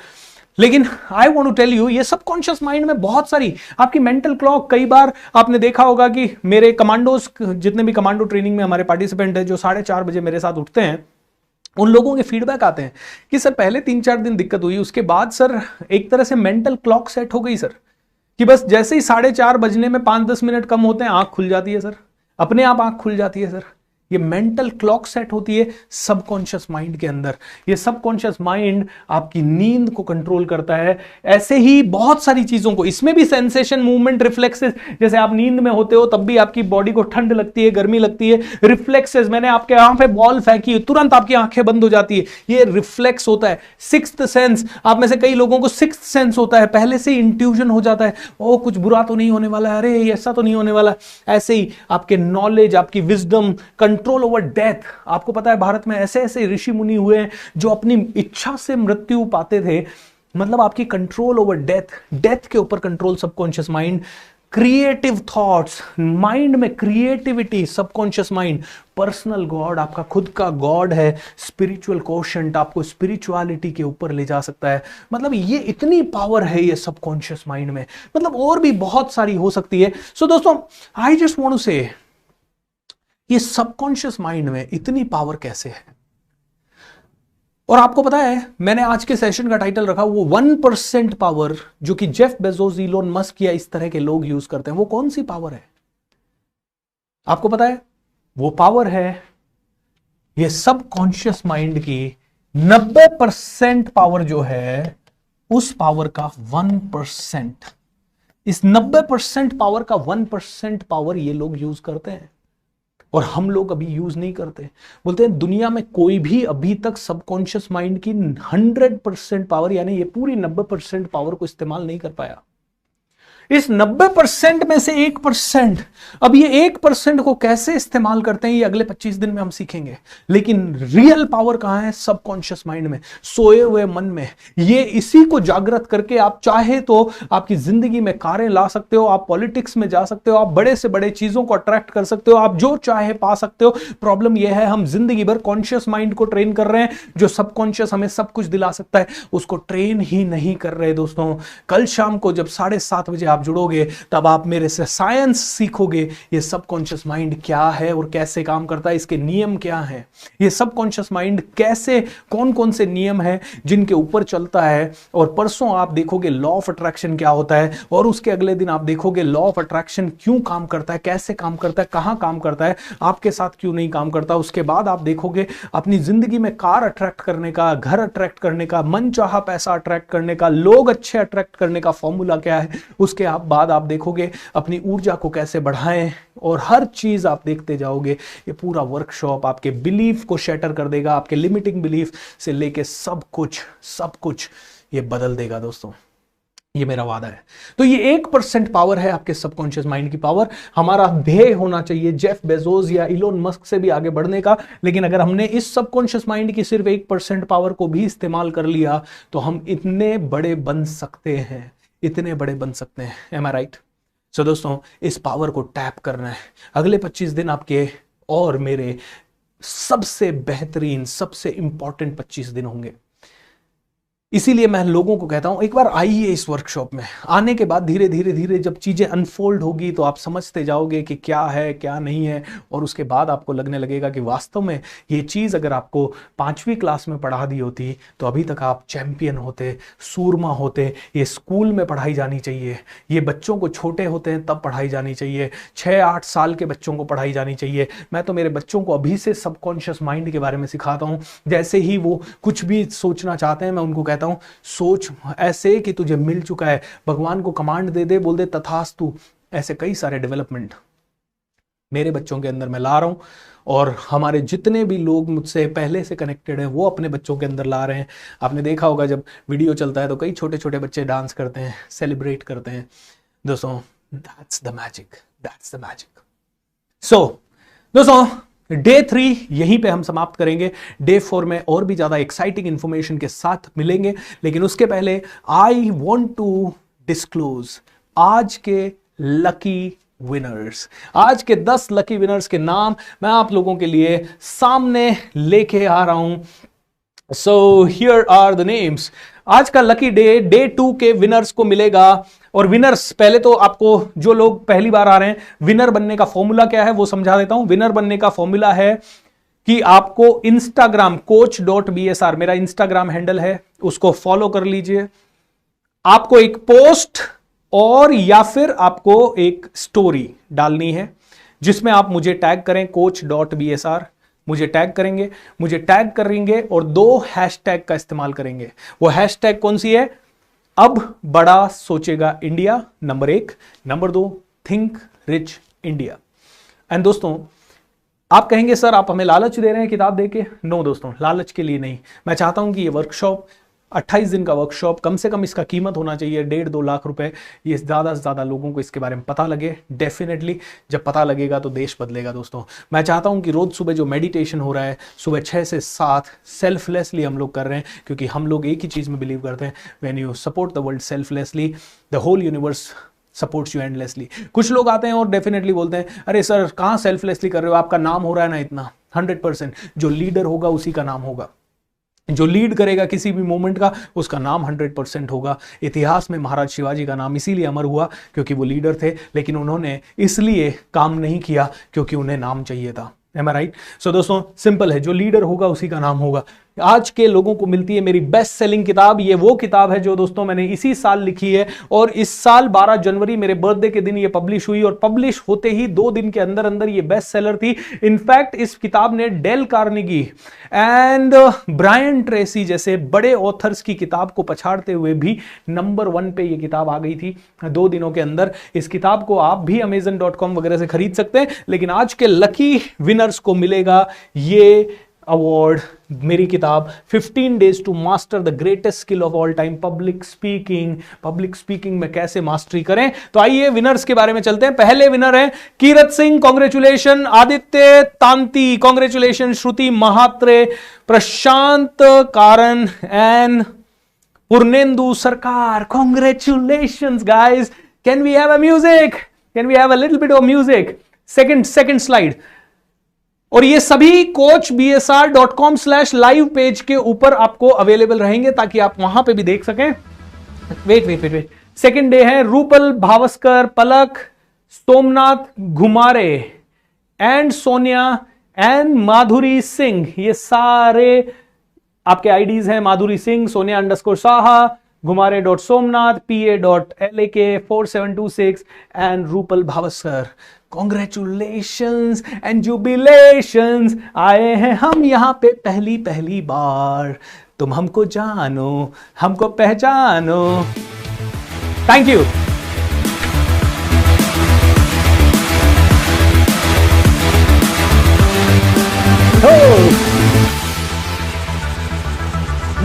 लेकिन I want to tell you, ये सबकॉन्शियस माइंड में बहुत सारी आपकी मेंटल क्लॉक, कई बार आपने देखा होगा कि मेरे कमांडोज, जितने भी कमांडो ट्रेनिंग में हमारे पार्टिसिपेंट हैं जो 4:30 बजे मेरे साथ उठते हैं, उन लोगों के फीडबैक आते हैं कि सर पहले 3-4 दिन दिक्कत हुई, उसके बाद सर एक तरह से मेंटल क्लॉक सेट हो गई सर, कि बस जैसे ही 4:30 बजने में 5-10 मिनट कम होते हैं आंख खुल जाती है सर, अपने आप आंख खुल जाती है सर। ये मेंटल क्लॉक सेट होती है सबकॉन्शियस माइंड के अंदर। ये सबकॉन्शियस माइंड आपकी नींद को कंट्रोल करता है, ऐसे ही बहुत सारी चीजों को, इसमें भी सेंसेशन, मूवमेंट, रिफ्लेक्सेस, जैसे आप नींद में होते हो तब भी आपकी बॉडी को ठंड लगती है, गर्मी लगती है, रिफ्लेक्सेस, मैंने आपके यहाँ पे बॉल फेंकी तुरंत आपकी आंखें बंद हो जाती है, ये रिफ्लेक्स होता है। सिक्स्थ सेंस, आप में से कई लोगों को सिक्स्थ सेंस होता है, पहले से इंट्यूजन हो जाता है, ओ कुछ बुरा तो नहीं होने वाला है, अरे ऐसा तो नहीं होने वाला। ऐसे ही आपके नॉलेज, आपकी विजडम, कंट्रोल ओवर डेथ, आपको पता है भारत में ऐसे ऐसे ऋषि मुनि हुए हैं जो अपनी इच्छा से मृत्यु पाते थे, मतलब आपकी कंट्रोल ओवर डेथ, डेथ के ऊपर control subconscious mind, creative thoughts, mind में creativity, subconscious mind, personal god, आपका खुद का गॉड है, स्पिरिचुअल कोशेंट आपको स्पिरिचुअलिटी के ऊपर ले जा सकता है। मतलब ये इतनी पावर है ये सबकॉन्शियस माइंड में, मतलब और भी बहुत सारी हो सकती है। सो दोस्तों, आई जस्ट वांट टू से, ये सबकॉन्शियस माइंड में इतनी पावर कैसे है? और आपको पता है, मैंने आज के सेशन का टाइटल रखा वो 1% पावर, जो कि जेफ बेजोस, इलोन मस्क या इस तरह के लोग यूज करते हैं। वो कौन सी पावर है आपको पता है? वो पावर है ये सबकॉन्शियस माइंड की 90% पावर जो है, उस पावर का 1%, इस 90% पावर का 1% पावर ये लोग यूज करते हैं और हम लोग अभी यूज नहीं करते। बोलते हैं दुनिया में कोई भी अभी तक सबकॉन्शियस माइंड की 100% पावर, यानी ये पूरी 90% पावर को इस्तेमाल नहीं कर पाया। इस 90% में से 1%, अब ये 1% को कैसे इस्तेमाल करते हैं ये अगले 25 दिन में हम सीखेंगे। लेकिन रियल पावर कहां है? सबकॉन्शियस माइंड में, सोए हुए मन में। ये इसी को जागृत करके आप चाहे तो आपकी जिंदगी में कारें ला सकते हो, आप पॉलिटिक्स में जा सकते हो, आप बड़े से बड़े चीजों को अट्रैक्ट कर सकते हो, आप जो चाहे पा सकते हो। प्रॉब्लम यह है हम जिंदगी भर कॉन्शियस माइंड को ट्रेन कर रहे हैं, जो सबकॉन्शियस हमें सब कुछ दिला सकता है उसको ट्रेन ही नहीं कर रहे। दोस्तों, कल शाम को जब 7:30 बजे आप जुड़ोगे तब आप मेरे से साइंस सीखोगे, ये सबकॉन्शियस माइंड क्या है और कैसे काम करता है, इसके नियम क्या हैं, ये सबकॉन्शियस माइंड कैसे, कौन कौन से नियम हैं जिनके ऊपर चलता है। और परसों आप देखोगे लॉ ऑफ अट्रैक्शन क्या होता है, और उसके अगले दिन आप देखोगे लॉ ऑफ अट्रैक्शन क्यों काम करता है, कैसे काम करता है, कहां काम करता है, आपके साथ क्यों नहीं काम करता। उसके बाद आप देखोगे अपनी जिंदगी में कार अट्रैक्ट करने का, घर अट्रैक्ट करने का, मनचाहा पैसा अट्रैक्ट करने का, लोग अच्छे अट्रैक्ट करने का फॉर्मूला क्या है। उसके बाद आप देखोगे अपनी ऊर्जा को कैसे बढ़ाएं, और हर चीज आप देखते जाओगे। ये पूरा वर्कशॉप आपके बिलीफ को शैटर कर देगा, आपके लिमिटिंग बिलीफ से लेके सब कुछ ये बदल देगा। दोस्तों, ये मेरा वादा है। तो ये 1% पावर है आपके सबकॉन्शियस माइंड की पावर। हमारा ध्येय होना चाहिए जेफ बेजोस या इलोन मस्क से भी आगे बढ़ने का, लेकिन अगर हमने इस सबकॉन्शियस माइंड की सिर्फ 1% पावर को भी इस्तेमाल कर लिया तो हम इतने बड़े बन सकते हैं, इतने बड़े बन सकते हैं। M I right? सो दोस्तों, इस पावर को टैप करना है। अगले 25 दिन आपके और मेरे सबसे बेहतरीन, सबसे इंपॉर्टेंट 25 दिन होंगे। इसीलिए मैं लोगों को कहता हूं एक बार आइए इस वर्कशॉप में। आने के बाद धीरे धीरे जब चीजें अनफोल्ड होगी तो आप समझते जाओगे कि क्या है क्या नहीं है, और उसके बाद आपको लगने लगेगा कि वास्तव में ये चीज अगर आपको 5वीं क्लास में पढ़ा दी होती तो अभी तक आप चैंपियन होते, सूरमा होते। ये स्कूल में पढ़ाई जानी चाहिए, ये बच्चों को छोटे होते हैं तब पढ़ाई जानी चाहिए, 6-8 साल के बच्चों को पढ़ाई जानी चाहिए। मैं तो मेरे बच्चों को अभी से सबकॉन्शियस माइंड के बारे में सिखाता हूं। जैसे ही वो कुछ भी सोचना चाहते हैं मैं उनको कहता हूं सोच ऐसे कि तुझे मिल चुका है, भगवान को कमांड दे दे, बोल दे तथास्तु। ऐसे कई सारे डेवलपमेंट मेरे बच्चों के अंदर मैं ला रहा हूं, और हमारे जितने भी लोग मुझसे पहले से कनेक्टेड हैं वो अपने बच्चों के अंदर ला रहे हैं। आपने देखा होगा जब वीडियो चलता है तो कई छोटे छोटे बच्चे डांस करते हैं, सेलिब्रेट करते हैं। दोस्तों, that's the magic, that's the magic. So दोस्तों डे 3 यहीं पे हम समाप्त करेंगे। डे 4 में और भी ज्यादा एक्साइटिंग इंफॉर्मेशन के साथ मिलेंगे, लेकिन उसके पहले आई वॉन्ट टू डिस्क्लोज आज के लकी विनर्स। आज के 10 लकी विनर्स के नाम मैं आप लोगों के लिए सामने लेके आ रहा हूं। So here are the names. आज का लकी डे 2 के विनर्स को मिलेगा। और विनर्स, पहले तो आपको जो लोग पहली बार आ रहे हैं, विनर बनने का फॉर्मूला क्या है वो समझा देता हूं। विनर बनने का फॉर्मूला है कि आपको इंस्टाग्राम coach.bsr मेरा इंस्टाग्राम हैंडल है, उसको फॉलो कर लीजिए। आपको एक पोस्ट और या फिर आपको एक स्टोरी डालनी है जिसमें आप मुझे टैग करें coach.bsr, मुझे टैग करेंगे और 2 हैशटैग का इस्तेमाल करेंगे। वो हैशटैग कौन सी है? अब बड़ा सोचेगा India, number 1, number 2 think rich India. And दोस्तों, आप कहेंगे सर आप हमें लालच दे रहे हैं किताब देके। नो दोस्तों, लालच के लिए नहीं। मैं चाहता हूं कि ये वर्कशॉप 28 दिन का वर्कशॉप, कम से कम इसका कीमत होना चाहिए 1.5-2 लाख रुपए। ये ज़्यादा से ज़्यादा लोगों को इसके बारे में पता लगे। डेफिनेटली जब पता लगेगा तो देश बदलेगा। दोस्तों, मैं चाहता हूं कि रोज़ सुबह जो मेडिटेशन हो रहा है सुबह 6 से 7 सेल्फलेसली हम लोग कर रहे हैं, क्योंकि हम लोग एक ही चीज़ में बिलीव करते हैं, when you support the world selflessly the whole universe supports you endlessly. कुछ लोग आते हैं और डेफिनेटली बोलते हैं अरे सर कहाँ सेल्फलेसली कर रहे हो, आपका नाम हो रहा है ना इतना। 100% जो लीडर होगा उसी का नाम होगा, जो लीड करेगा किसी भी मोमेंट का उसका नाम 100% होगा। इतिहास में महाराज शिवाजी का नाम इसीलिए अमर हुआ क्योंकि वो लीडर थे, लेकिन उन्होंने इसलिए काम नहीं किया क्योंकि उन्हें नाम चाहिए था। Am I right? So दोस्तों, सिंपल है, जो लीडर होगा उसी का नाम होगा। आज के लोगों को मिलती है मेरी बेस्ट सेलिंग किताब। ये वो किताब है जो दोस्तों मैंने इसी साल लिखी है और इस साल 12 जनवरी मेरे बर्थडे के दिन ये पब्लिश हुई और पब्लिश होते ही 2 दिन के अंदर अंदर ये बेस्ट सेलर थी। इनफैक्ट इस किताब ने Dale Carnegie and Brian Tracy जैसे बड़े ऑथर्स की किताब को पछाड़ते हुए भी नंबर 1 पे ये किताब आ गई थी 2 दिनों के अंदर। इस किताब को आप भी amazon.com वगैरह से खरीद सकते हैं, लेकिन आज के लकी विनर्स को मिलेगा ये अवार्ड, मेरी किताब 15 days to master the greatest skill of all time, public speaking में कैसे मास्टरी करें। तो आइए विनर्स के बारे में चलते हैं। पहले विनर है Kirat Singh, congratulation. Aditya Tanti, congratulation. Shruti Mhatre, Prashant Karan and Purnendu Sarkar, congratulation guys. Can we have a music? Can we have a little bit of music? Second slide. और ये सभी coachbsr.com/live पेज के ऊपर आपको अवेलेबल रहेंगे ताकि आप वहां पे भी देख सकें। वेट। सेकंड डे है रूपल भावस्कर, पलक, सोमनाथ घुमारे एंड सोनिया एंड माधुरी सिंह। ये सारे आपके आईडीज हैं, माधुरी Singh, Sonia _Saha, घुमारे.सोमनाथ, PA.LAK4726 and Rupal भावस्कर। Congratulations and जुबिलेशंस। आए हैं हम यहां पे पहली बार, तुम हमको जानो, हमको पहचानो। Thank you.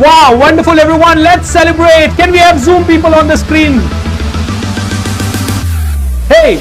Wow, wonderful everyone. Let's celebrate. Can we have Zoom people on the screen? Hey.